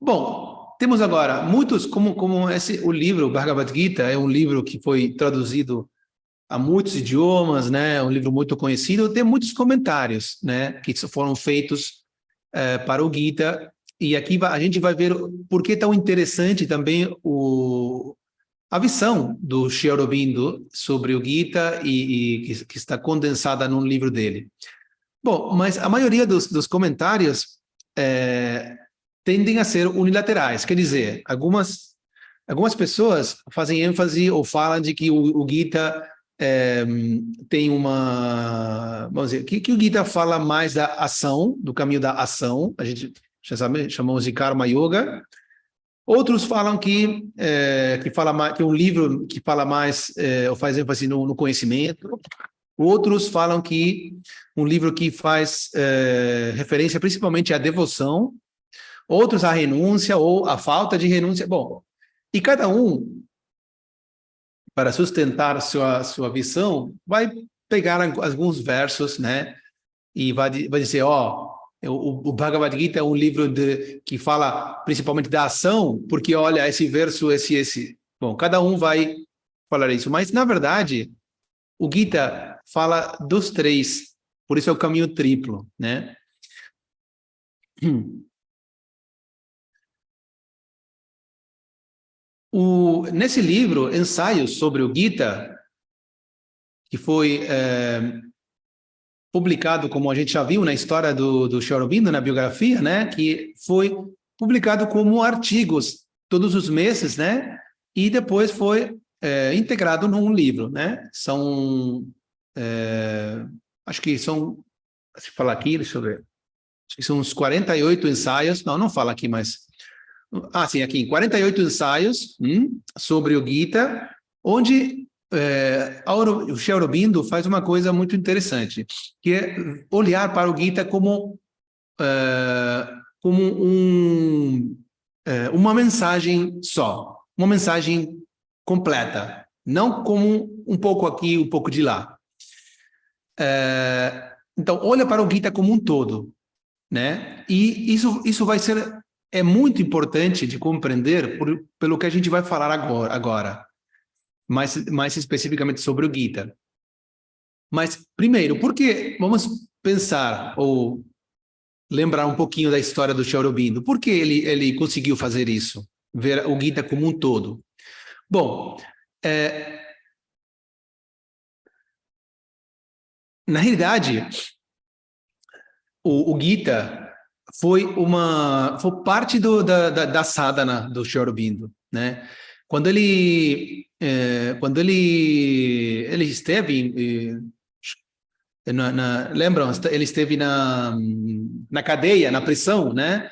B: Bom, temos agora muitos, como o livro Bhagavad Gita é um livro que foi traduzido a muitos idiomas, né? É um livro muito conhecido, tem muitos comentários, né? Que foram feitos para o Gita, e aqui a gente vai ver por que é tão interessante também a visão do Sri Aurobindo sobre o Gita e que está condensada num livro dele. Bom, mas a maioria dos comentários tendem a ser unilaterais, quer dizer, algumas pessoas fazem ênfase ou falam de que o Gita tem vamos dizer, que o Gita fala mais da ação, do caminho da ação, a gente já sabe, chamamos de Karma Yoga. Outros falam que é um livro que fala mais, ou faz ênfase no conhecimento. Outros falam que um livro que faz referência principalmente à devoção. Outros à renúncia ou à falta de renúncia. Bom, e cada um, para sustentar sua visão, vai pegar alguns versos, né? E vai dizer, o Bhagavad Gita é um livro que fala principalmente da ação, porque olha, esse verso, esse. Bom, cada um vai falar isso. Mas, na verdade, o Gita fala dos três. Por isso é o caminho triplo, né? Nesse livro, Ensaios sobre o Gita, que foi publicado, como a gente já viu na história do Sri Aurobindo, na biografia, né, que foi publicado como artigos todos os meses, né, e depois foi integrado num livro, né. Acho que são, deixa eu falar aqui, deixa eu ver, acho que são uns 48 ensaios, não fala aqui, mas sim, aqui, 48 ensaios sobre o Gita, onde o Sri Aurobindo faz uma coisa muito interessante, que é olhar para o Gita como uma mensagem só, uma mensagem completa, não como um pouco aqui, um pouco de lá. Então, olha para o Gita como um todo, né? E isso vai ser muito importante de compreender pelo que a gente vai falar agora. Mais especificamente sobre o Gita. Mas, primeiro, vamos pensar ou lembrar um pouquinho da história do Sri Aurobindo. Por que ele conseguiu fazer isso? Ver o Gita como um todo? Bom, na realidade, o Gita foi parte da sadhana do Sri Aurobindo, né? Quando ele esteve lembram? Ele esteve na cadeia, na prisão, né?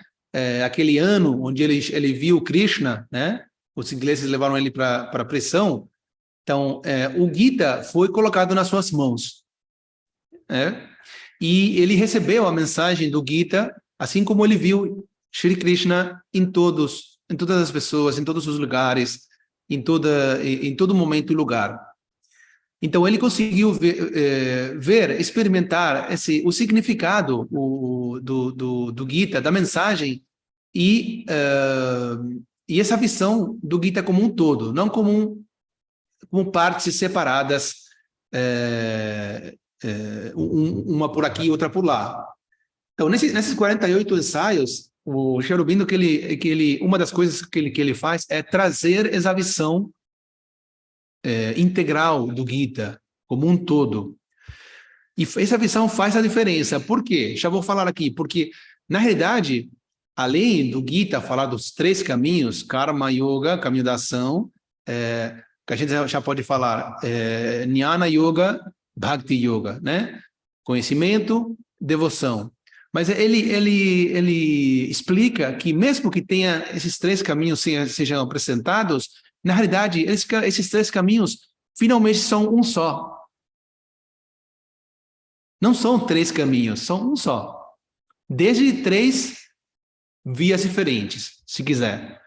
B: Aquele ano onde ele viu Krishna, né? Os ingleses levaram ele para a prisão. Então, o Gita foi colocado nas suas mãos. E ele recebeu a mensagem do Gita, assim como ele viu Shri Krishna em todas as pessoas, em todos os lugares, em todo momento e lugar. Então, ele conseguiu experimentar o significado do Gita, da mensagem, e essa visão do Gita como um todo, não como partes separadas, uma por aqui e outra por lá. Então, nesses 48 ensaios, o Sri Aurobindo, uma das coisas que ele faz é trazer essa visão integral do Gita, como um todo. E essa visão faz a diferença. Por quê? Já vou falar aqui. Porque, na realidade, além do Gita falar dos 3 caminhos, Karma Yoga, caminho da ação, que a gente já pode falar, Jnana Yoga, Bhakti Yoga, né? Conhecimento, devoção. Mas ele explica que mesmo que tenha esses 3 caminhos sejam apresentados, na realidade, esses 3 caminhos finalmente são um só. Não são 3 caminhos, são um só. Desde 3 vias diferentes, se quiser.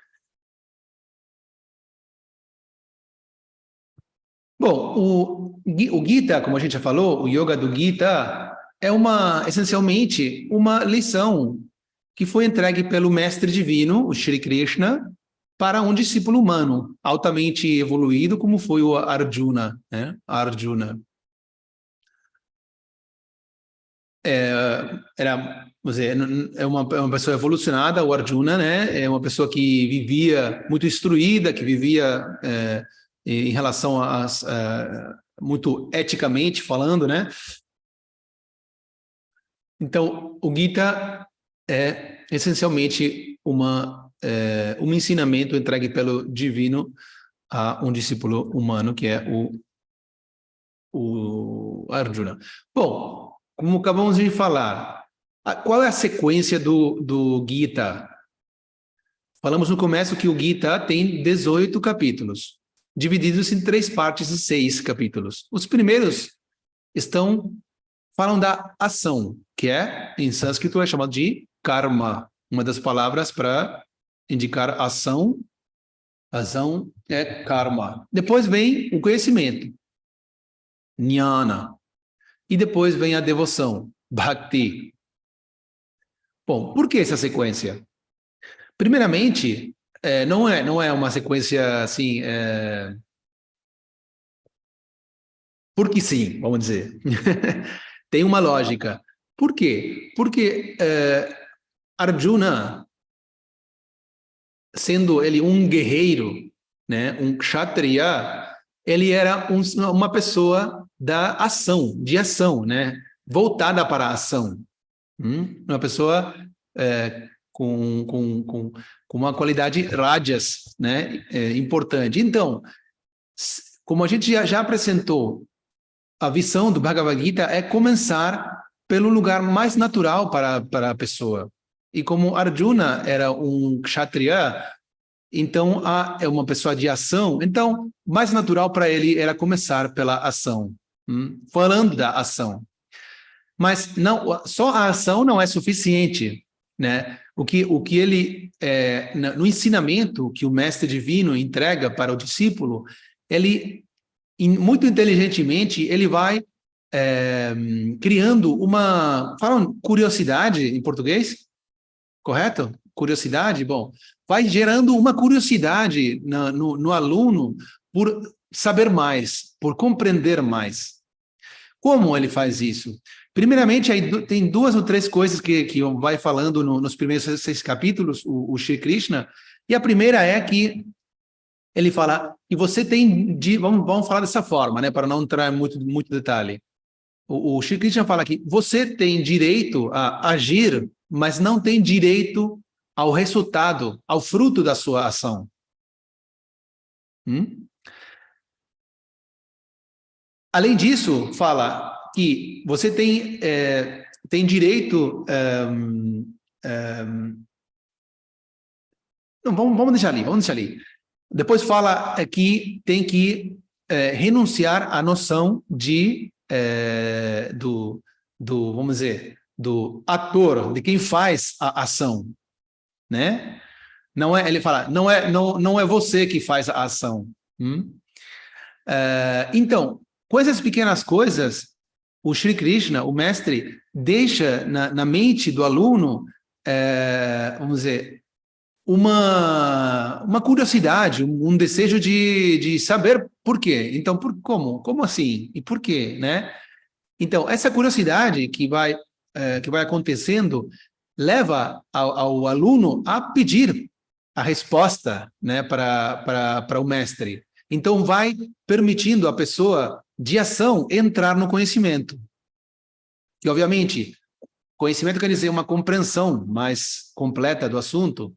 B: Bom, o Gita, como a gente já falou, o Yoga do Gita é essencialmente uma lição que foi entregue pelo Mestre Divino, o Shri Krishna, para um discípulo humano, altamente evoluído, como foi o Arjuna, né? Arjuna. Vamos dizer, é uma pessoa evolucionada, o Arjuna, né? É uma pessoa que vivia muito instruída, que vivia em relação muito eticamente falando, né? Então, o Gita é essencialmente um ensinamento entregue pelo divino a um discípulo humano, que é o Arjuna. Bom, como acabamos de falar, qual é a sequência do Gita? Falamos no começo que o Gita tem 18 capítulos, divididos em 3 partes de 6 capítulos. Os primeiros falam da ação, que em sânscrito é chamado de karma, uma das palavras para indicar ação. Ação é karma. Depois vem o conhecimento, jnana. E depois vem a devoção, bhakti. Bom, por que essa sequência? Primeiramente, não é uma sequência assim, porque sim, vamos dizer. Tem uma lógica. Por quê? Porque Arjuna, sendo ele um guerreiro, né, um kshatriya, ele era uma pessoa da ação, de ação, né, voltada para a ação. Uma pessoa com uma qualidade rajas, né, importante. Então, como a gente já apresentou, a visão do Bhagavad Gita é começar pelo lugar mais natural para a pessoa. E como Arjuna era um kshatriya, então é uma pessoa de ação, então mais natural para ele era começar pela ação, falando da ação. Mas não, só a ação não é suficiente, né? O que ele no ensinamento que o mestre divino entrega para o discípulo, ele muito inteligentemente ele vai criando falam curiosidade em português, correto? Curiosidade, bom, vai gerando uma curiosidade no aluno por saber mais, por compreender mais. Como ele faz isso? Primeiramente, aí tem 2 ou 3 coisas que vai falando nos primeiros 6 capítulos, o Shri Krishna, e a primeira é que ele fala que você tem, vamos falar dessa forma, né, para não entrar muito detalhe. O Shri Krishna fala que você tem direito a agir, mas não tem direito ao resultado, ao fruto da sua ação. Além disso, fala que você tem direito... não, vamos deixar ali. Depois fala que tem que renunciar à noção vamos dizer, do ator, de quem faz a ação, né? Não é, ele fala, não é você que faz a ação. Então, com essas pequenas coisas, o Sri Krishna, o mestre, deixa na mente do aluno, vamos dizer, uma curiosidade, um desejo de saber por quê. Então, como assim? E por quê, né? Então, essa curiosidade que vai acontecendo leva ao aluno a pedir a resposta, né, para o mestre. Então, vai permitindo a pessoa de ação entrar no conhecimento. E, obviamente, conhecimento quer dizer uma compreensão mais completa do assunto.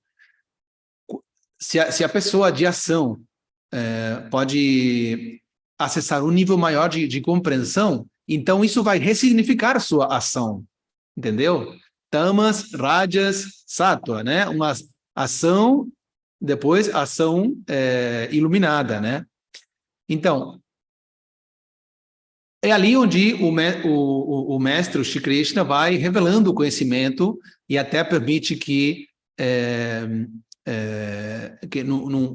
B: Se a pessoa de ação pode acessar um nível maior de compreensão, então isso vai ressignificar sua ação, entendeu? Tamas, rajas, sattva, né? Uma ação, depois ação iluminada, né? Então, é ali onde o mestre, o Shri Krishna, vai revelando o conhecimento e até permite que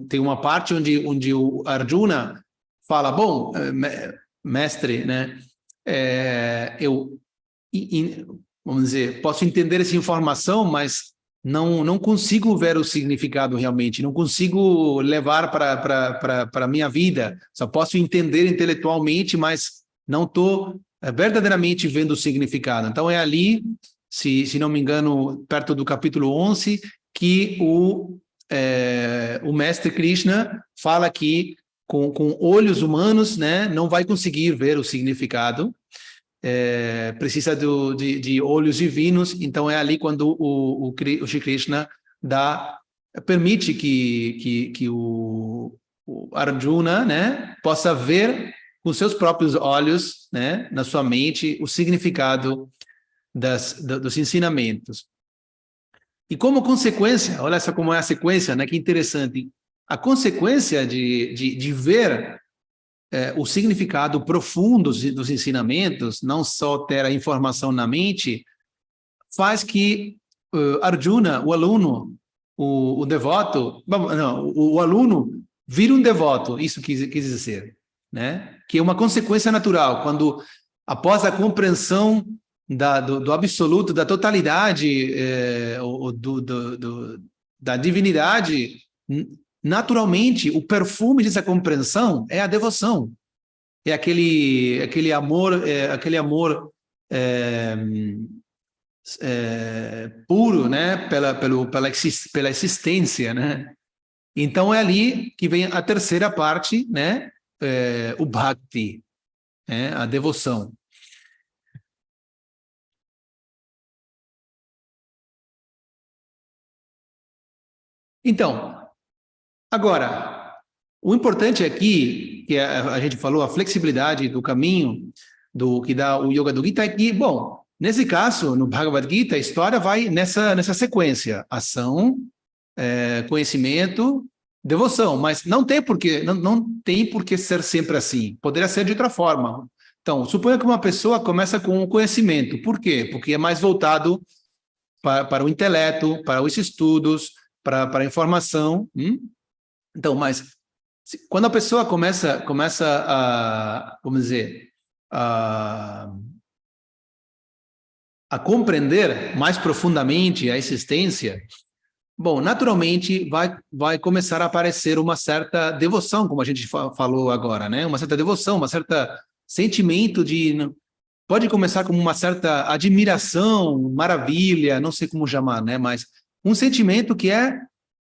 B: tem uma parte onde o Arjuna fala, bom, mestre, né, vamos dizer, posso entender essa informação, mas não consigo ver o significado realmente, não consigo levar para a minha vida, só posso entender intelectualmente, mas não estou verdadeiramente vendo o significado. Então é ali, se não me engano, perto do capítulo 11, que o mestre Krishna fala que com olhos humanos, né, não vai conseguir ver o significado, precisa de olhos divinos. Então é ali quando o Shri Krishna permite que o Arjuna, né, possa ver com seus próprios olhos, né, na sua mente, o significado dos ensinamentos. E como consequência, olha só como é a sequência, né? Que interessante. A consequência de ver o significado profundo dos ensinamentos, não só ter a informação na mente, faz que Arjuna, o aluno, o devoto, não, o aluno vira um devoto, isso quis dizer, né? Que é uma consequência natural, quando após a compreensão do absoluto, da totalidade, da divinidade, naturalmente, o perfume dessa compreensão é a devoção. É aquele amor, puro, né? Pela existência, né? Então, é ali que vem a terceira parte, né? O bhakti, né? A devoção. Então, agora, o importante aqui, que a gente falou, a flexibilidade do caminho que dá o Yoga do Gita, é que, bom, nesse caso, no Bhagavad Gita, a história vai nessa sequência: ação, conhecimento, devoção, mas não tem por que ser sempre assim. Poderia ser de outra forma. Então, suponha que uma pessoa começa com o conhecimento. Por quê? Porque é mais voltado para o intelecto, para os estudos, para a informação. Então, mas quando a pessoa começa a, vamos dizer, a compreender mais profundamente a existência, bom, naturalmente vai começar a aparecer uma certa devoção, como a gente falou agora, né? Uma certa devoção, uma certa sentimento pode começar como uma certa admiração, maravilha, não sei como chamar, né? Mas um sentimento que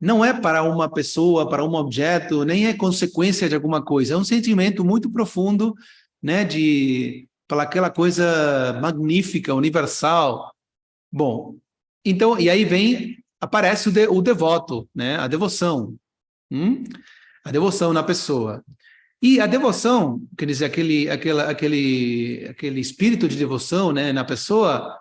B: não é para uma pessoa, para um objeto, nem é consequência de alguma coisa. É um sentimento muito profundo, né? Para aquela coisa magnífica, universal. Bom, então, e aí aparece o devoto, né? A devoção. A devoção na pessoa. E a devoção, quer dizer, aquele espírito de devoção, né, na pessoa,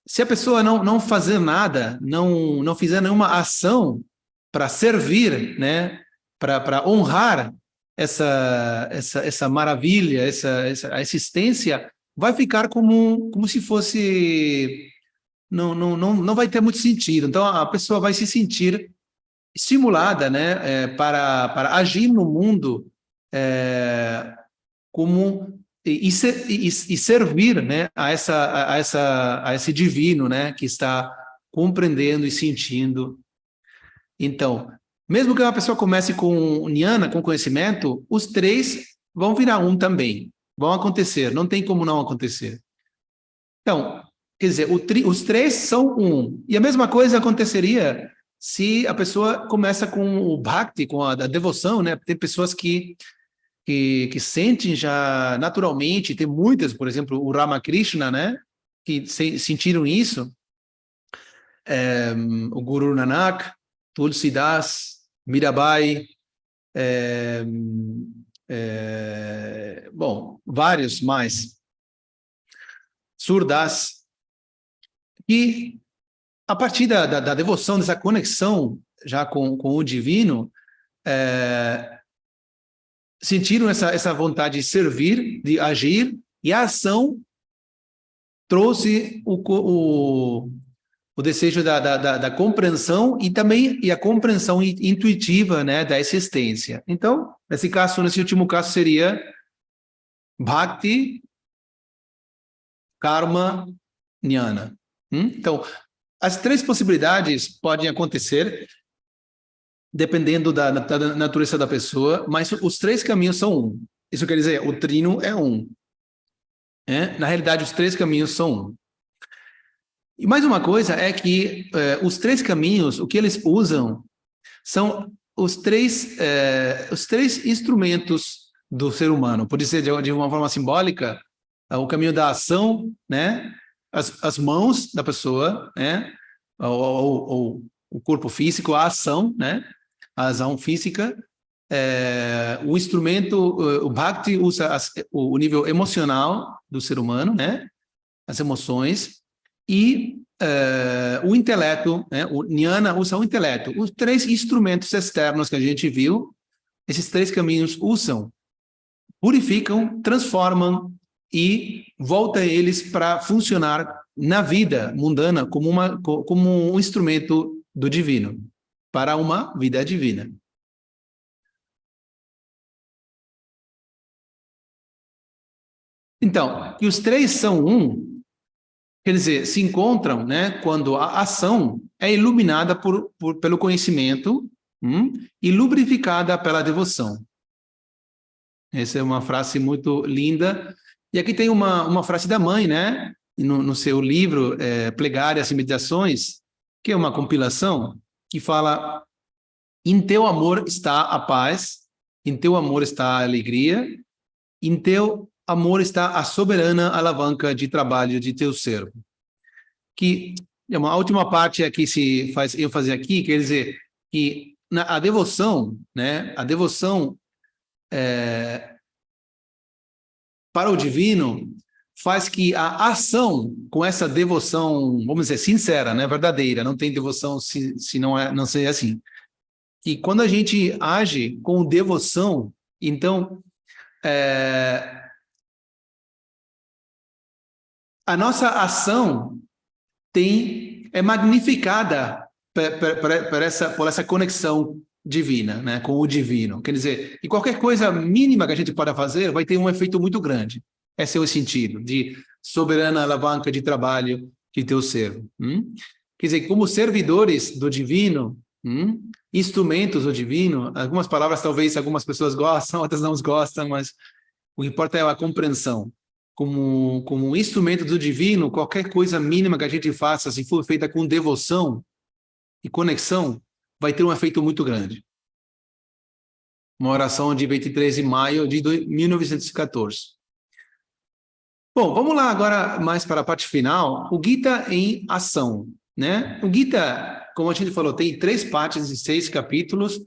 B: se a pessoa não fazer nada, não fizer nenhuma ação para servir, né, para honrar essa maravilha, a existência vai ficar como se fosse... Não vai ter muito sentido. Então, a pessoa vai se sentir estimulada, né, para agir no mundo como e servir, né, a esse divino, né, que está compreendendo e sentindo. Então, mesmo que uma pessoa comece com jnana, com conhecimento, os três vão virar um também, vão acontecer, não tem como não acontecer. Então, quer dizer, os três são um. E a mesma coisa aconteceria se a pessoa começa com o bhakti, com a devoção, né? Tem pessoas que sentem já naturalmente, tem muitas, por exemplo, o Ramakrishna, né? Que sentiram isso. O Guru Nanak, Tulsidas, Mirabai, bom, vários mais. Surdas. E a partir da devoção, dessa conexão já com o divino, sentiram essa vontade de servir, de agir, e a ação trouxe o desejo da compreensão e também a compreensão intuitiva, né, da existência. Então, nesse último caso, seria Bhakti, Karma, Jnana. Então, as três possibilidades podem acontecer dependendo da natureza da pessoa, mas os três caminhos são um. Isso quer dizer, o trino é um. Na realidade, os três caminhos são um. E mais uma coisa é que os três caminhos, o que eles usam, são os três instrumentos do ser humano. Pode ser, de uma forma simbólica, o caminho da ação, né? As mãos da pessoa, né? Ou o corpo físico, a ação, né? A ação física. O instrumento, o Bhakti usa o nível emocional do ser humano, né? As emoções. E o intelecto, né? O Jnana usa o intelecto. Os três instrumentos externos que a gente viu, esses três caminhos usam, purificam, transformam e voltam eles para funcionar na vida mundana como um instrumento do divino, para uma vida divina. Então, que os três são um, quer dizer, se encontram, né, quando a ação é iluminada pelo conhecimento e lubrificada pela devoção. Essa é uma frase muito linda. E aqui tem uma frase da mãe, né, no seu livro Plegárias e Meditações, que é uma compilação, que fala: em teu amor está a paz, em teu amor está a alegria, em teu amor está a soberana alavanca de trabalho de teu servo. Que a última parte aqui se faz eu fazer aqui, quer dizer que a devoção, né, a devoção para o divino faz que a ação com essa devoção, vamos dizer, sincera, né, verdadeira, não tem devoção se não seja assim. E quando a gente age com devoção, então a nossa ação é magnificada por essa conexão divina, né, com o divino. Quer dizer, e qualquer coisa mínima que a gente possa fazer vai ter um efeito muito grande. Esse é o sentido de soberana alavanca de trabalho de teu servo. Quer dizer, como servidores do divino, instrumentos do divino, algumas palavras talvez algumas pessoas gostam, outras não gostam, mas o que importa é a compreensão. Como um instrumento do divino, qualquer coisa mínima que a gente faça, se for feita com devoção e conexão, vai ter um efeito muito grande. Uma oração de 23 de maio de 1914. Bom, vamos lá agora mais para a parte final. O Gita em ação, né? O Gita, como a gente falou, tem 3 partes e 6 capítulos,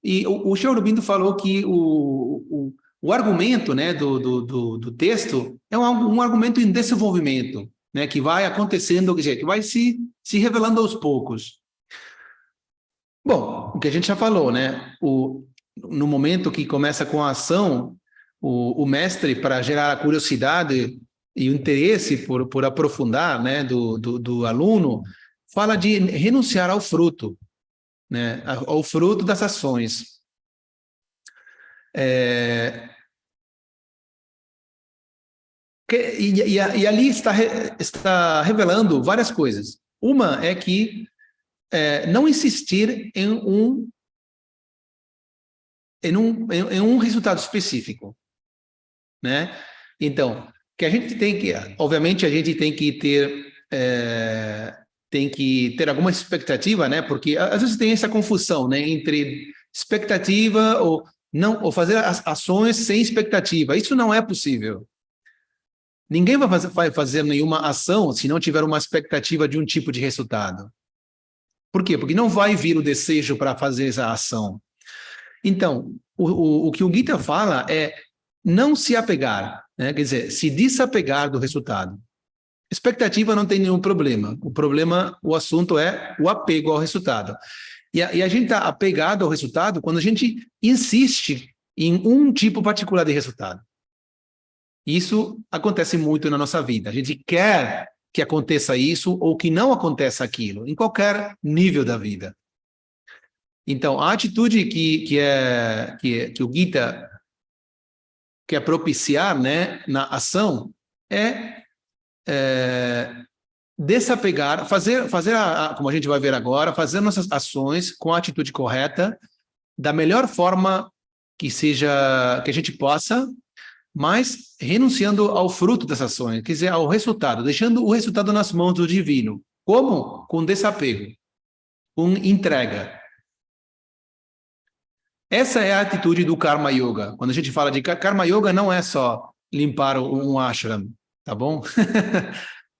B: e o Sri Aurobindo falou que o argumento, né, do texto é um argumento em desenvolvimento, né, que vai acontecendo, que vai se revelando aos poucos. Bom, o que a gente já falou, né, no momento que começa com a ação, o mestre, para gerar a curiosidade e o interesse por aprofundar, né, do aluno, fala de renunciar ao fruto, né, ao fruto das ações. E ali está revelando várias coisas. Uma é que não insistir em um resultado específico, né? Então, que a gente tem que, obviamente, a gente tem que ter alguma expectativa, né? Porque às vezes tem essa confusão, né? Entre expectativa ou não, ou fazer as ações sem expectativa. Isso não é possível. Ninguém vai fazer nenhuma ação se não tiver uma expectativa de um tipo de resultado. Por quê? Porque não vai vir o desejo para fazer essa ação. Então, o que o Gita fala é não se apegar, né? Quer dizer, se desapegar do resultado. Expectativa não tem nenhum problema. O assunto é o apego ao resultado. E a gente está apegado ao resultado quando a gente insiste em um tipo particular de resultado. Isso acontece muito na nossa vida. A gente quer que aconteça isso ou que não aconteça aquilo, em qualquer nível da vida. Então, a atitude que o Gita quer propiciar, né, na ação é desapegar, fazer como a gente vai ver agora, fazer nossas ações com a atitude correta, da melhor forma que a gente possa, mas renunciando ao fruto dessas ações, quer dizer, ao resultado, deixando o resultado nas mãos do divino. Como? Com desapego, com entrega. Essa é a atitude do Karma Yoga. Quando a gente fala de Karma Yoga, não é só limpar um ashram, tá bom?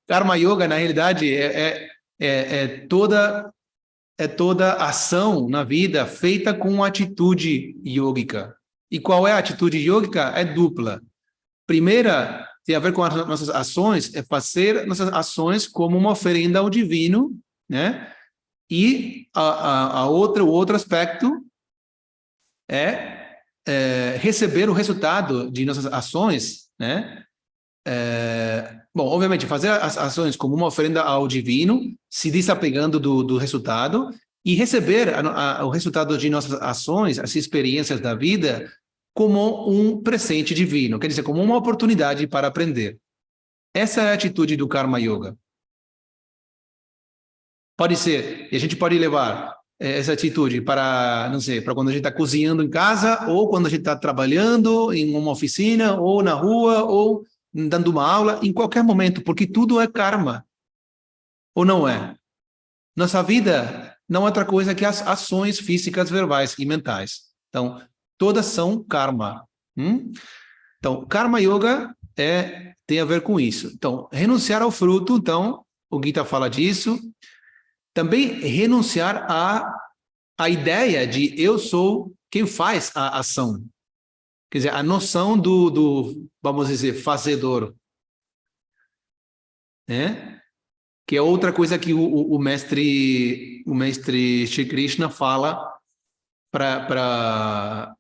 B: Karma Yoga, na realidade, é toda ação na vida feita com atitude yógica. E qual é a atitude yógica? É dupla. Primeira, tem a ver com as nossas ações, é fazer nossas ações como uma oferenda ao divino, né? E o outro aspecto é receber o resultado de nossas ações, né? Bom, obviamente, fazer as ações como uma oferenda ao divino, se desapegando do resultado, e receber o resultado de nossas ações, as experiências da vida, como um presente divino, quer dizer, como uma oportunidade para aprender. Essa é a atitude do Karma Yoga. Pode ser, e a gente pode levar essa atitude para, não sei, para quando a gente está cozinhando em casa, ou quando a gente está trabalhando em uma oficina, ou na rua, ou dando uma aula, em qualquer momento, porque tudo é karma. Ou não é? Nossa vida não é outra coisa que as ações físicas, verbais e mentais. Então, todas são karma. Então, Karma Yoga tem a ver com isso. Então, renunciar ao fruto, então, o Gita fala disso. Também renunciar à ideia de eu sou quem faz a ação. Quer dizer, a noção do vamos dizer, fazedor. Né? Que é outra coisa que o mestre Shri Krishna fala para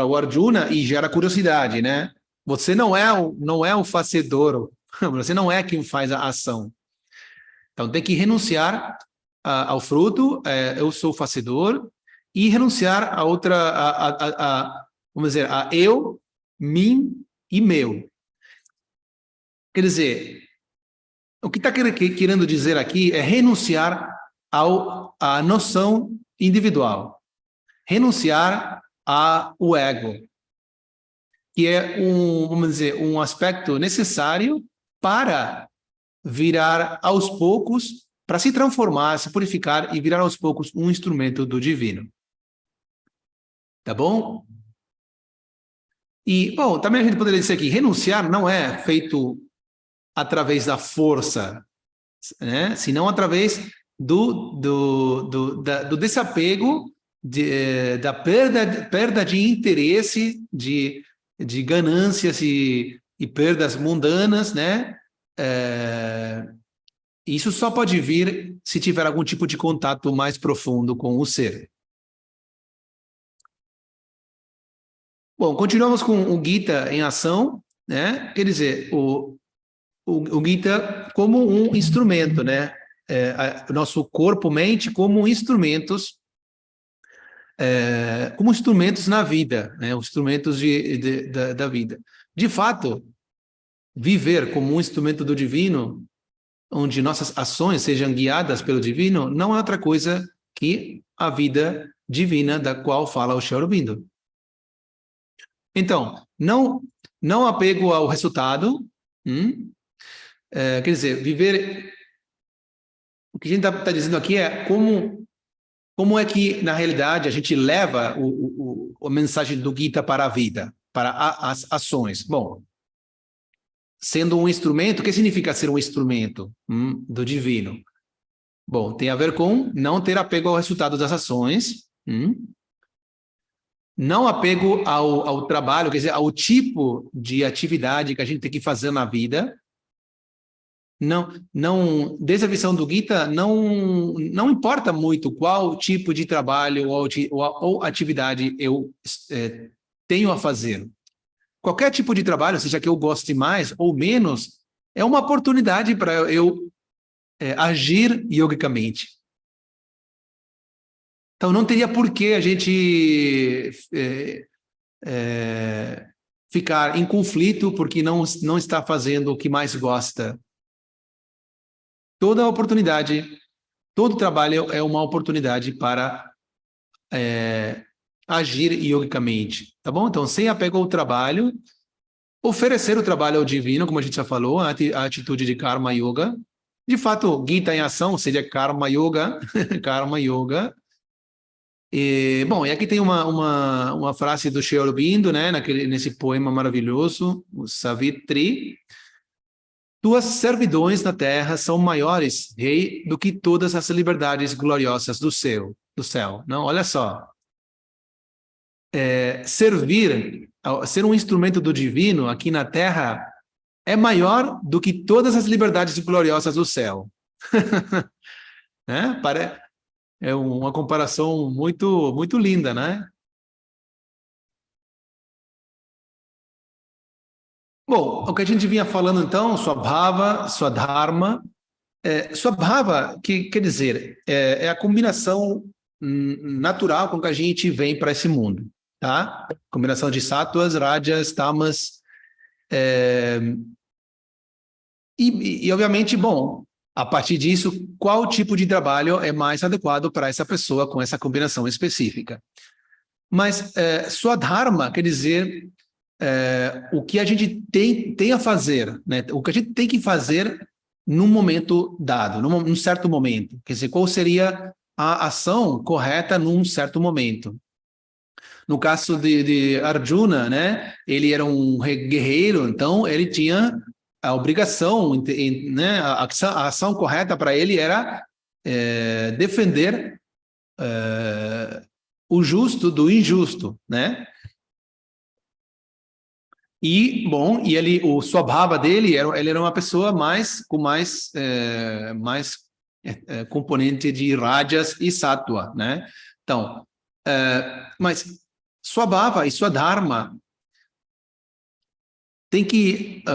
B: o Arjuna e gera curiosidade, né? Você não é o fazedor, você não é quem faz a ação. Então tem que renunciar ao fruto, eu sou o fazedor, e renunciar a outra, vamos dizer, a eu, mim e meu. Quer dizer, o que está querendo dizer aqui é renunciar à noção individual, renunciar ao ego, que é vamos dizer, um aspecto necessário para virar aos poucos, para se transformar, se purificar e virar aos poucos um instrumento do divino. Tá bom? E, bom, também a gente poderia dizer que renunciar não é feito através da força, né? Senão através do desapego, da perda de interesse, de ganâncias e perdas mundanas, né? Isso só pode vir se tiver algum tipo de contato mais profundo com o ser. Bom, continuamos com o Gita em ação, né? Quer dizer, o Gita como um instrumento, né? O nosso corpo, mente como instrumentos, como instrumentos na vida, né? Os instrumentos da vida. De fato, viver como um instrumento do divino, onde nossas ações sejam guiadas pelo divino, não é outra coisa que a vida divina da qual fala o Sri Aurobindo. Então, não apego ao resultado, quer dizer, viver... O que a gente está dizendo aqui é como é que, na realidade, a gente leva a mensagem do Gita para a vida, para as ações. Bom, sendo um instrumento, o que significa ser um instrumento do divino? Bom, tem a ver com não ter apego ao resultado das ações, não apego ao trabalho, quer dizer, ao tipo de atividade que a gente tem que fazer na vida. Desde a visão do Gita, não importa muito qual tipo de trabalho ou atividade eu tenho a fazer. Qualquer tipo de trabalho, seja que eu goste mais ou menos, é uma oportunidade para eu agir yogicamente. Então, não teria por que a gente ficar em conflito porque não está fazendo o que mais gosta. Toda oportunidade, todo trabalho é uma oportunidade para agir yogicamente, tá bom? Então, sem apego ao trabalho, oferecer o trabalho ao divino, como a gente já falou, a atitude de Karma Yoga. De fato, Gita em ação seria Karma Yoga, Karma Yoga. E aqui tem uma frase do Sri Aurobindo, né, nesse poema maravilhoso, o Savitri. Tuas servidões na terra são maiores, rei, do que todas as liberdades gloriosas do céu. Não, olha só. Ser um instrumento do divino aqui na terra é maior do que todas as liberdades gloriosas do céu. Né? É uma comparação muito, muito linda, né? Bom, o que a gente vinha falando então, Swabhava, Swadharma. Swabhava, que quer dizer, é a combinação natural com que a gente vem para esse mundo, tá? Combinação de sattvas, rajas, tamas. E obviamente, bom, a partir disso, qual tipo de trabalho é mais adequado para essa pessoa com essa combinação específica? Mas Swadharma quer dizer o que a gente tem a fazer, né? O que a gente tem que fazer num momento dado, num certo momento. Quer dizer, qual seria a ação correta num certo momento. No caso de Arjuna, né? Ele era um guerreiro, então ele tinha a obrigação, né? A ação correta para ele era defender o justo do injusto, né? E, bom, o Swabhava dele, ele era uma pessoa com mais componente de Rajas e Sattva, né? Então, mas Swabhava e Swadharma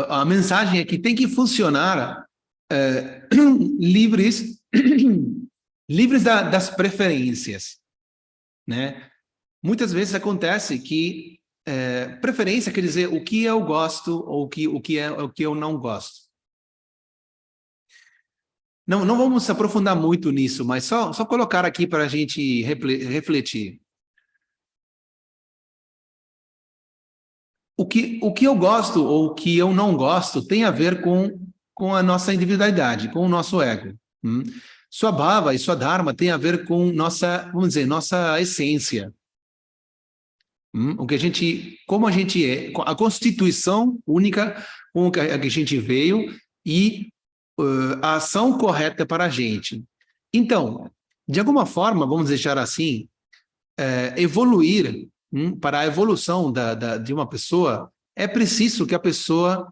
B: a mensagem é que tem que funcionar livres das preferências, né? Muitas vezes acontece que preferência quer dizer o que eu gosto ou o que eu não gosto. Não vamos se aprofundar muito nisso, mas só colocar aqui para a gente refletir. O que eu gosto ou o que eu não gosto tem a ver com a nossa individualidade, com o nosso ego. Swabhava e Swadharma tem a ver com nossa essência. Como a gente é, a constituição única com que a gente veio e a ação correta para a gente. Então, de alguma forma, vamos deixar assim, evoluir para a evolução de uma pessoa, é preciso que a pessoa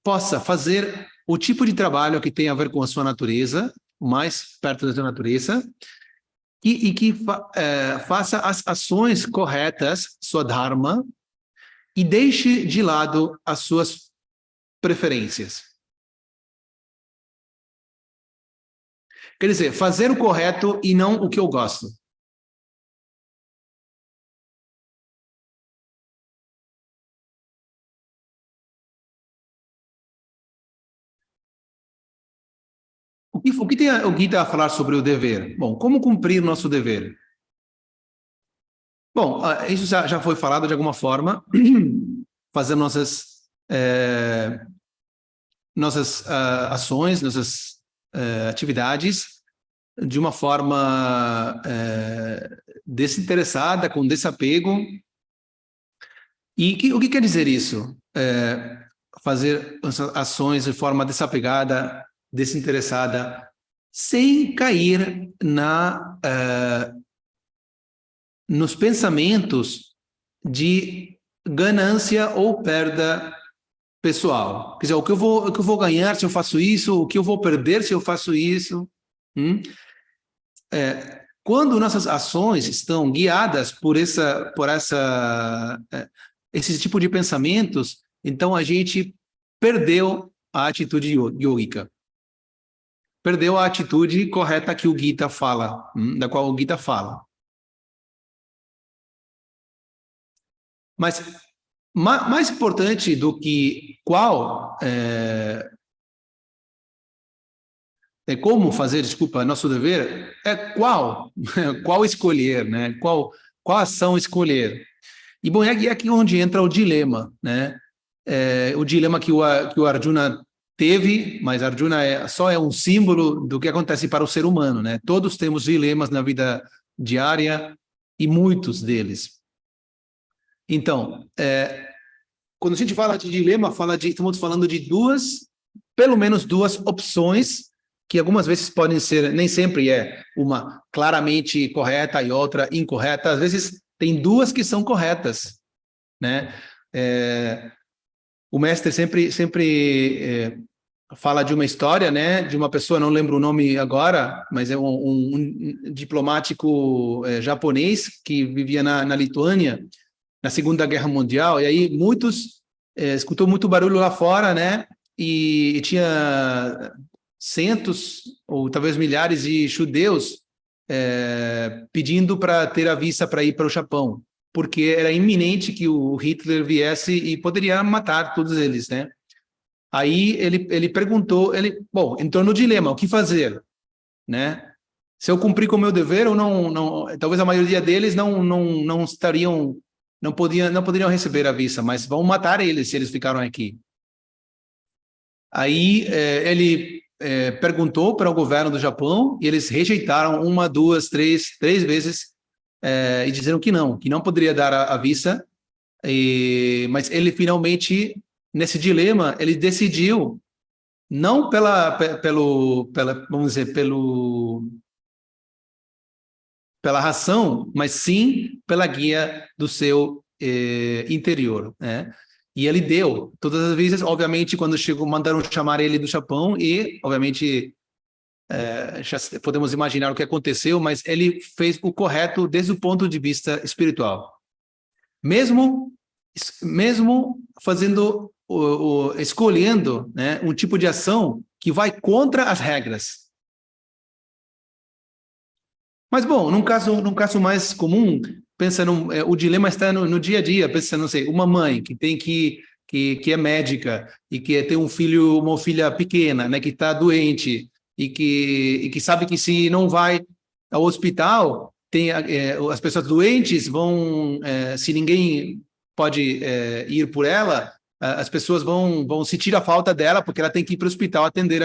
B: possa fazer o tipo de trabalho que tem a ver com a sua natureza, mais perto da sua natureza, e que faça as ações corretas, sua dharma, e deixe de lado as suas preferências. Quer dizer, fazer o correto e não o que eu gosto. O que tem o Gita a falar sobre o dever? Bom, como cumprir nosso dever? Bom, isso já foi falado de alguma forma, fazer nossas ações, nossas atividades de uma forma desinteressada, com desapego. E o que quer dizer isso? Fazer ações de forma desapegada, desinteressada, sem cair nos pensamentos de ganância ou perda pessoal. Quer dizer, o que eu vou ganhar se eu faço isso, o que eu vou perder se eu faço isso. Quando nossas ações estão guiadas por esse tipo de pensamentos, então a gente perdeu a atitude yógica. Perdeu a atitude correta que o Gita fala, da qual o Gita fala. Mas mais importante do que como fazer, nosso dever, qual escolher, né? Qual ação escolher. E, bom, é aqui onde entra o dilema, né? O dilema que o Arjuna teve, mas Arjuna só é um símbolo do que acontece para o ser humano, né? Todos temos dilemas na vida diária e muitos deles. Então, quando a gente fala de dilema, estamos falando de pelo menos duas opções, que algumas vezes podem ser, nem sempre uma claramente correta e outra incorreta, às vezes tem duas que são corretas, né? O mestre sempre fala de uma história, né, de uma pessoa, não lembro o nome agora, mas é um diplomático japonês que vivia na Lituânia, na Segunda Guerra Mundial, e aí escutou muito barulho lá fora, né, e tinha centos ou talvez milhares de judeus pedindo para ter a visa para ir para o Japão, porque era iminente que o Hitler viesse e poderia matar todos eles, né? Aí ele perguntou, entrou no dilema, o que fazer, né? Se eu cumprir com o meu dever ou não, talvez a maioria deles não estariam, não poderiam receber a visa, mas vão matar eles se eles ficaram aqui. Aí ele perguntou para o governo do Japão e eles rejeitaram uma, duas, três vezes e disseram que não poderia dar a visa. Mas ele finalmente, nesse dilema, ele decidiu não vamos dizer, pela razão, mas sim pela guia do seu interior, né? E ele deu todas as vezes, obviamente, quando mandaram chamar ele do Japão e, obviamente, já podemos imaginar o que aconteceu, mas ele fez o correto desde o ponto de vista espiritual. Mesmo fazendo, escolhendo, né, um tipo de ação que vai contra as regras. Mas, bom, num caso mais comum, o dilema está no dia a dia, pensa, não sei, uma mãe que é médica e que tem uma filha pequena, né, que está doente e que sabe que se não vai ao hospital, as pessoas doentes vão, se ninguém pode ir por ela, as pessoas vão sentir a falta dela, porque ela tem que ir para o hospital atender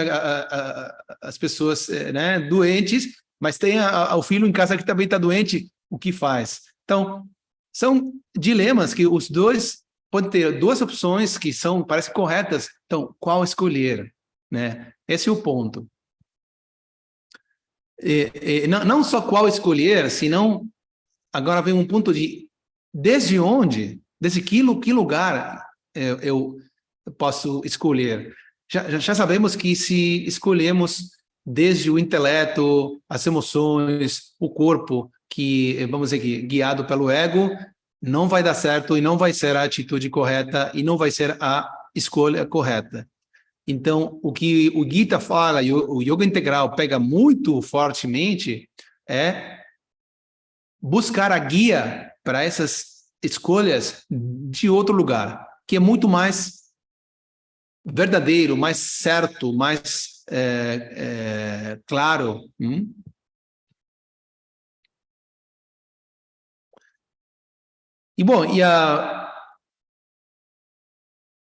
B: as pessoas né, doentes, mas tem o filho em casa que também está doente, o que faz? Então, são dilemas que os dois podem ter duas opções que parecem corretas. Então, qual escolher? Né? Esse é o ponto. Não só qual escolher, senão agora vem um ponto de desde que lugar eu posso escolher. Já sabemos que se escolhemos desde o intelecto, as emoções, o corpo, que, vamos dizer que, guiado pelo ego, não vai dar certo e não vai ser a atitude correta e não vai ser a escolha correta. Então, o que o Gita fala e o Yoga Integral pega muito fortemente é buscar a guia para essas escolhas de outro lugar, que é muito mais verdadeiro, mais certo, mais claro. E bom,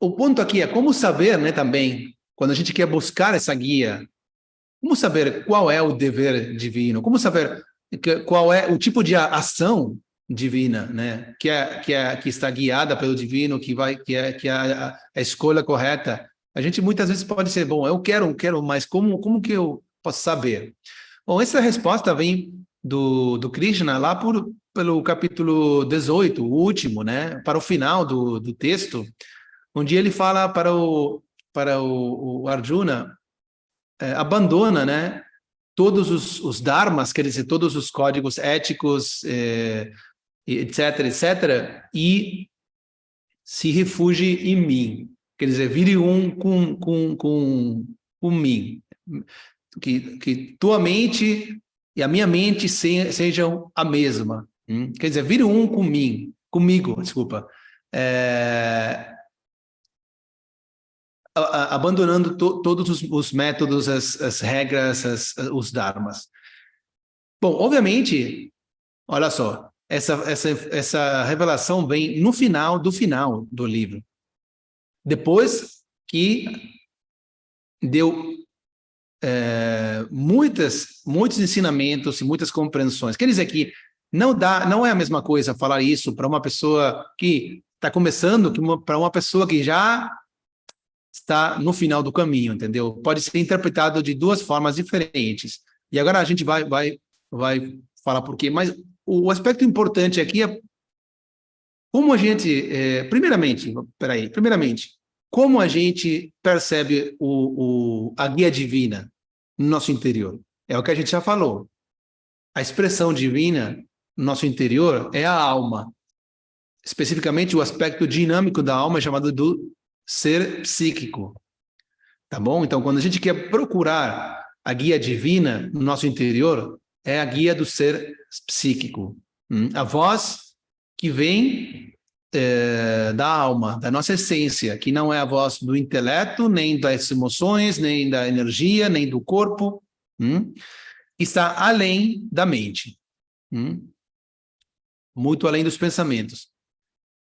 B: o ponto aqui é como saber, né, também, quando a gente quer buscar essa guia, como saber qual é o dever divino, como saber qual é o tipo de ação divina, né, que está guiada pelo divino, que é a escolha correta. A gente muitas vezes pode dizer, bom, eu quero, mas como que eu posso saber? Bom, essa resposta vem do Krishna lá pelo capítulo 18, o último, né, para o final do texto, onde ele fala para o Arjuna, abandona, né, todos os dharmas, quer dizer, todos os códigos éticos, etc., etc., e se refugie em mim. Quer dizer, vire um com mim. Que tua mente e a minha mente sejam a mesma. Quer dizer, vire um comigo, desculpa. Abandonando todos os métodos, as regras, os dharmas. Bom, obviamente, olha só, essa revelação vem no final do livro. Depois que deu muitos ensinamentos e muitas compreensões. Quer dizer que não é a mesma coisa falar isso para uma pessoa que está começando que para uma pessoa que já está no final do caminho, entendeu? Pode ser interpretado de duas formas diferentes. E agora a gente vai falar por quê. Mas o aspecto importante aqui é como a gente, primeiramente, como a gente percebe a guia divina no nosso interior? É o que a gente já falou. A expressão divina no nosso interior é a alma. Especificamente, o aspecto dinâmico da alma é chamado do ser psíquico. Tá bom? Então, quando a gente quer procurar a guia divina no nosso interior, é a guia do ser psíquico. A voz que vem da alma, da nossa essência, que não é a voz do intelecto, nem das emoções, nem da energia, nem do corpo, está além da mente, muito além dos pensamentos.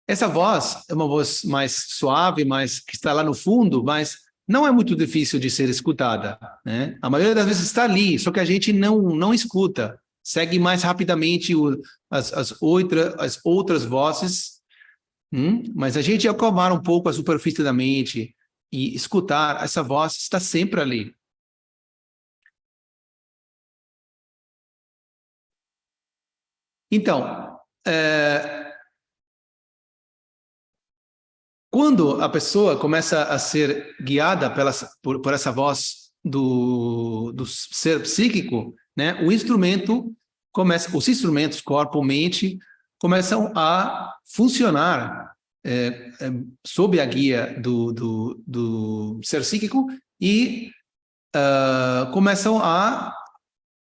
B: Essa voz é uma voz mais suave, mais que está lá no fundo, mas não é muito difícil de ser escutada, né? A maioria das vezes está ali, só que a gente não escuta, segue mais rapidamente as outras vozes, mas a gente acalmar um pouco a superfície da mente e escutar, essa voz está sempre ali. Então, quando a pessoa começa a ser guiada por essa voz do ser psíquico, né, os instrumentos, corpo, mente, começam a funcionar sob a guia do ser psíquico e começam a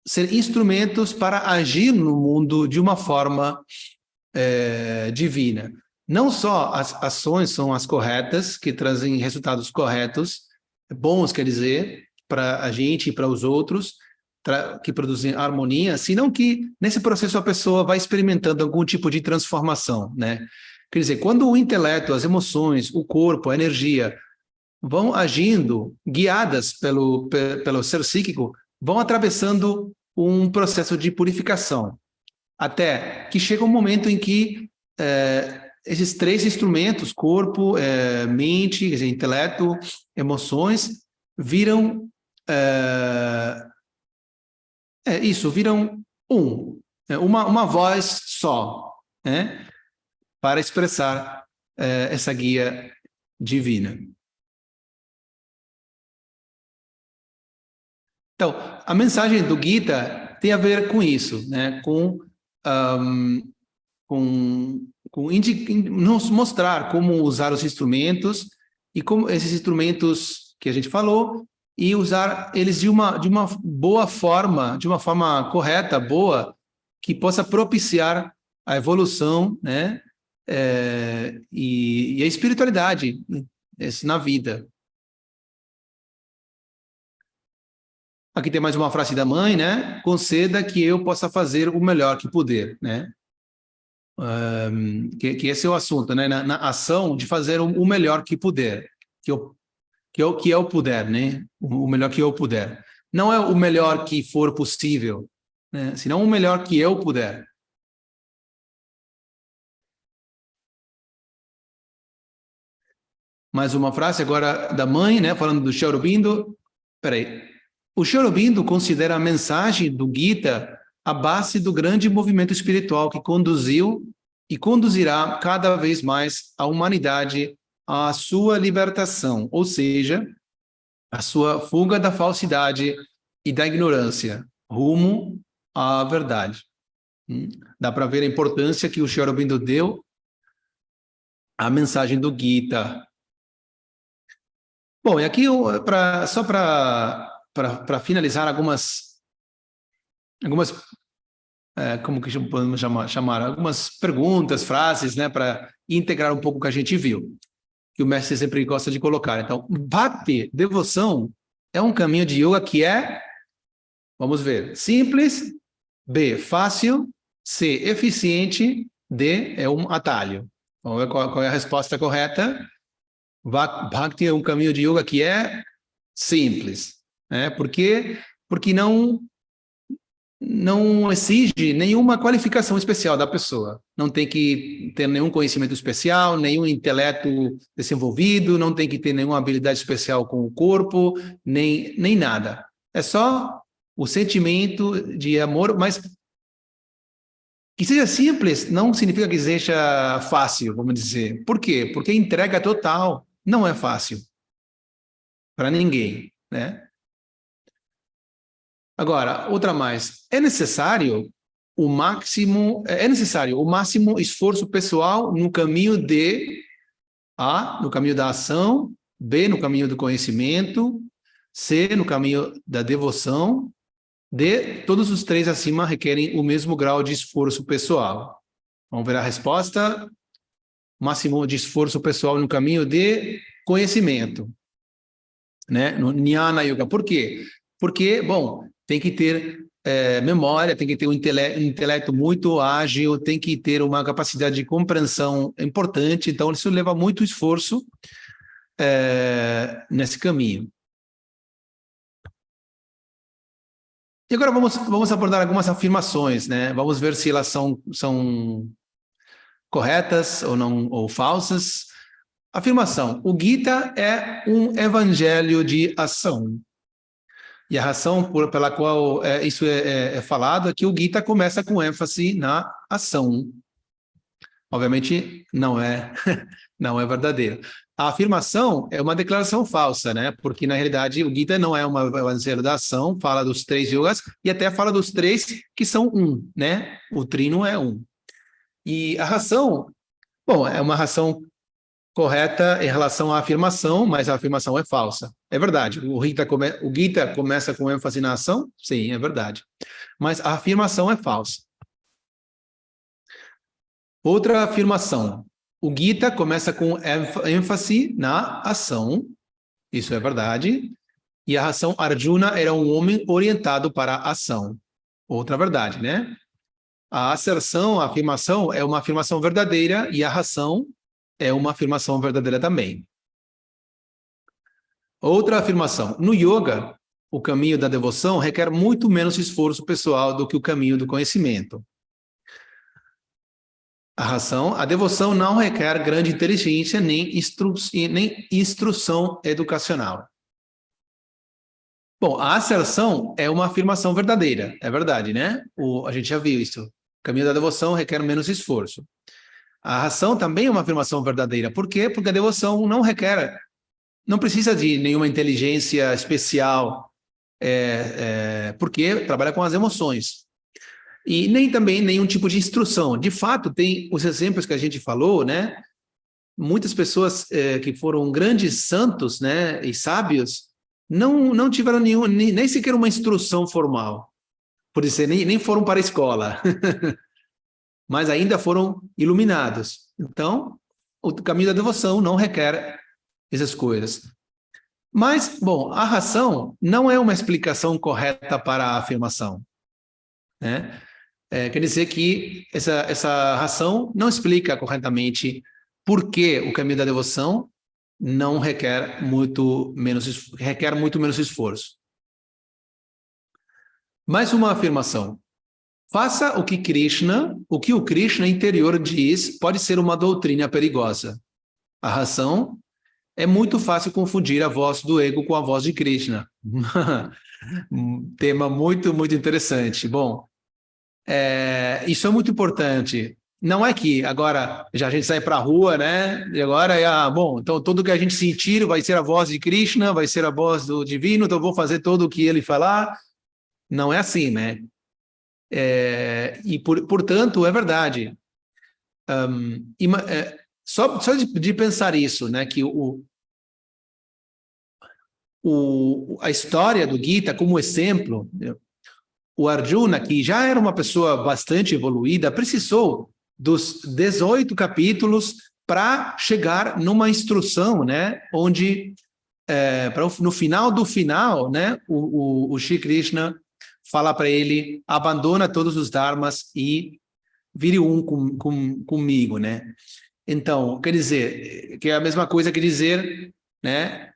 B: ser instrumentos para agir no mundo de uma forma divina. Não só as ações são as corretas, que trazem resultados corretos, bons, quer dizer, para a gente e para os outros, que produzem harmonia, senão que nesse processo a pessoa vai experimentando algum tipo de transformação, né? Quer dizer, quando o intelecto, as emoções, o corpo, a energia vão agindo, guiadas pelo ser psíquico, vão atravessando um processo de purificação, até que chega um momento em que esses três instrumentos, corpo, mente, quer dizer, intelecto, emoções, viram viram uma voz só, né, para expressar essa guia divina. Então, a mensagem do Gita tem a ver com isso, né? Nos mostrar como usar os instrumentos e como esses instrumentos que a gente falou e usar eles de uma boa forma, de uma forma correta, boa, que possa propiciar a evolução, né? E a espiritualidade na vida. Aqui tem mais uma frase da mãe, né? Conceda que eu possa fazer o melhor que puder, né? Que esse é o assunto, né? Na ação de fazer o melhor que puder, que eu puder, né? O melhor que eu puder. Não é o melhor que for possível, né? Senão o melhor que eu puder. Mais uma frase agora da mãe, né? Falando do Sri Aurobindo. Peraí. O Sri Aurobindo considera a mensagem do Gita a base do grande movimento espiritual que conduziu e conduzirá cada vez mais a humanidade à sua libertação, ou seja, a sua fuga da falsidade e da ignorância, rumo à verdade. Dá para ver a importância que o Sri Aurobindo deu à mensagem do Gita. Bom, e aqui só para finalizar algumas como que podemos chamar, algumas perguntas, frases, né, para integrar um pouco o que a gente viu, que o mestre sempre gosta de colocar. Então, Bhakti, devoção, é um caminho de yoga que é, vamos ver, simples, B, fácil, C, eficiente, D, é um atalho. Vamos ver qual é a resposta correta. Bhakti é um caminho de yoga que é simples, né? Por quê? Porque não exige nenhuma qualificação especial da pessoa. Não tem que ter nenhum conhecimento especial, nenhum intelecto desenvolvido, não tem que ter nenhuma habilidade especial com o corpo, nem nada. É só o sentimento de amor, mas que seja simples não significa que seja fácil, vamos dizer. Por quê? Porque entrega total não é fácil para ninguém, né? Agora, outra mais, é necessário o máximo esforço pessoal no caminho no caminho da ação, B, no caminho do conhecimento, C, no caminho da devoção, D, todos os três acima requerem o mesmo grau de esforço pessoal. Vamos ver a resposta. Máximo de esforço pessoal no caminho de conhecimento, né? No Jnana Yoga. Por quê? Porque, bom, tem que ter memória, tem que ter um intelecto muito ágil, tem que ter uma capacidade de compreensão importante, então isso leva muito esforço nesse caminho. E agora vamos abordar algumas afirmações, né? Vamos ver se elas são corretas ou não, ou falsas. Afirmação: o Gita é um evangelho de ação. E a razão pela qual isso é falado é que o Gita começa com ênfase na ação. Obviamente, não é verdadeiro. A afirmação é uma declaração falsa, né? Porque, na realidade, o Gita não é um evangelho da ação, fala dos três yogas, e até fala dos três que são um, né? O trino é um. E a razão, bom, é uma razão correta em relação à afirmação, mas a afirmação é falsa. É verdade, o Gita começa com ênfase na ação? Sim, é verdade. Mas a afirmação é falsa. Outra afirmação, o Gita começa com ênfase na ação, isso é verdade, e a razão Arjuna era um homem orientado para a ação. Outra verdade, né? A asserção, a afirmação é uma afirmação verdadeira e a razão é uma afirmação verdadeira também. Outra afirmação. No yoga, o caminho da devoção requer muito menos esforço pessoal do que o caminho do conhecimento. A razão, a devoção não requer grande inteligência nem instrução educacional. Bom, a asserção é uma afirmação verdadeira, é verdade, né? A gente já viu isso. O caminho da devoção requer menos esforço. A razão também é uma afirmação verdadeira. Por quê? Porque a devoção não precisa de nenhuma inteligência especial porque trabalha com as emoções. E nem também nenhum tipo de instrução. De fato, tem os exemplos que a gente falou, né? Muitas pessoas que foram grandes santos, né, e sábios, não tiveram nem sequer uma instrução formal. Por isso, nem foram para a escola. Mas ainda foram iluminados. Então, o caminho da devoção não requer essas coisas. Mas, bom, a ração não é uma explicação correta para a afirmação, né? Quer dizer que essa ração não explica corretamente por que o caminho da devoção não requer muito menos esforço. Mais uma afirmação. Faça o que o Krishna interior diz pode ser uma doutrina perigosa. A ração é muito fácil confundir a voz do ego com a voz de Krishna. Um tema muito, muito interessante. Bom, isso é muito importante. Não é que agora já a gente sai para a rua, né? E agora bom, então tudo que a gente sentir vai ser a voz de Krishna, vai ser a voz do divino, então eu vou fazer tudo o que ele falar. Não é assim, né? Portanto, é verdade. Só de pensar isso, né? Que a história do Gita como exemplo, o Arjuna, que já era uma pessoa bastante evoluída, precisou dos 18 capítulos para chegar numa instrução, né, onde, no final do final, né, o Shri Krishna fala para ele, abandona todos os dharmas e vire um comigo, né? Então, quer dizer, que é a mesma coisa que dizer, né,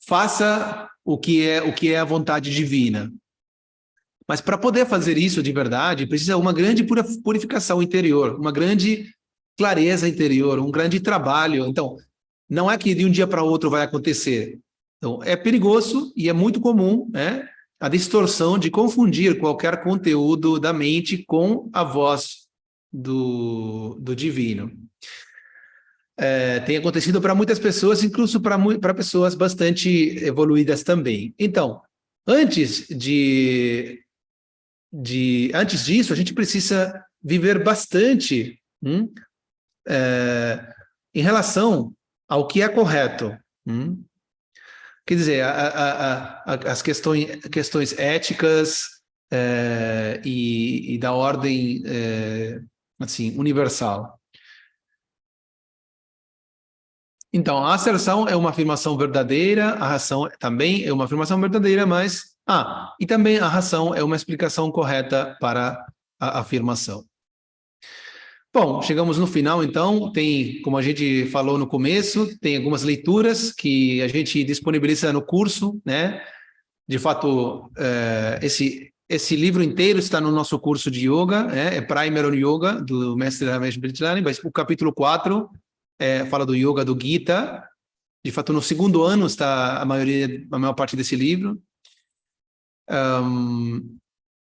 B: faça o que é a vontade divina. Mas para poder fazer isso de verdade, precisa uma grande purificação interior, uma grande clareza interior, um grande trabalho. Então, não é que de um dia para outro vai acontecer. Então, é perigoso e é muito comum, né, a distorção de confundir qualquer conteúdo da mente com a voz do divino. Tem acontecido para muitas pessoas, incluso para pessoas bastante evoluídas também. Então, antes disso, a gente precisa viver bastante em relação ao que é correto. Quer dizer, as questões éticas e da ordem assim, universal. Então, a asserção é uma afirmação verdadeira, a ração também é uma afirmação verdadeira, mas... e também a ração é uma explicação correta para a afirmação. Bom, chegamos no final, então, como a gente falou no começo, tem algumas leituras que a gente disponibiliza no curso, né? De fato, esse livro inteiro está no nosso curso de Yoga, é Primer on Yoga, do mestre Ramesh Britulani, mas o capítulo 4 fala do Yoga do Gita. De fato, no segundo ano está a maior parte desse livro.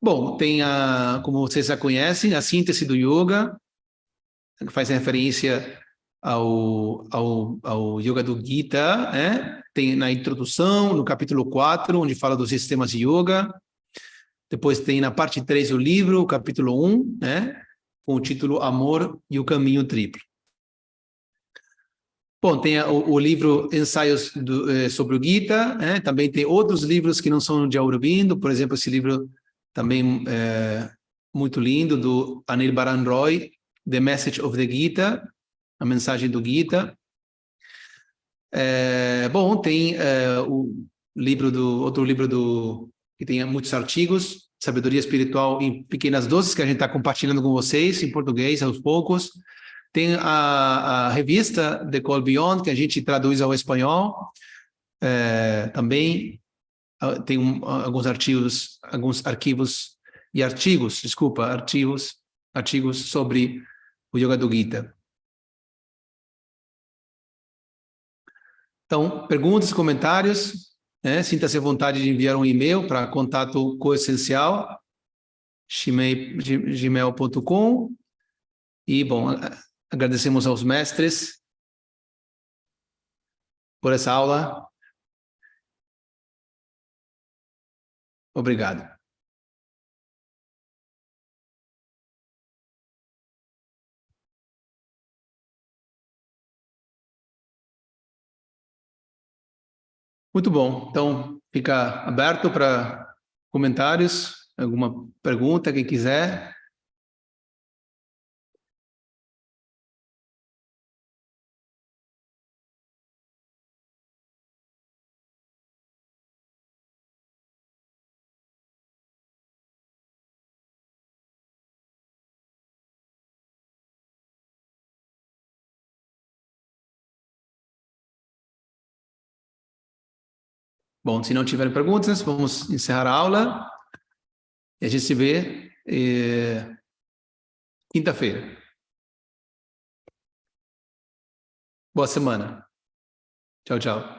B: Bom, tem como vocês já conhecem, a síntese do Yoga, que faz referência ao Yoga do Gita, né? Tem na introdução, no capítulo 4, onde fala dos sistemas de Yoga. Depois tem na parte 3 do livro, o capítulo 1, né? Com o título Amor e o Caminho Triplo. Bom, tem o livro Ensaios sobre o Gita, né? Também tem outros livros que não são de Aurobindo, por exemplo, esse livro também muito lindo, do Anil Baran Roy, The Message of the Gita, a mensagem do Gita. Bom, tem outro livro que tem muitos artigos, Sabedoria Espiritual em Pequenas Doses, que a gente está compartilhando com vocês em português aos poucos. Tem a revista The Call Beyond, que a gente traduz ao espanhol. Também tem alguns artigos sobre o Yoga do Gita. Então, perguntas, comentários, né? Sinta-se à vontade de enviar um e-mail para contato coessencial@gmail.com. E, bom, agradecemos aos mestres por essa aula. Obrigado. Muito bom. Então, fica aberto para comentários, alguma pergunta, quem quiser. Bom, se não tiverem perguntas, vamos encerrar a aula. E a gente se vê quinta-feira. Boa semana. Tchau, tchau.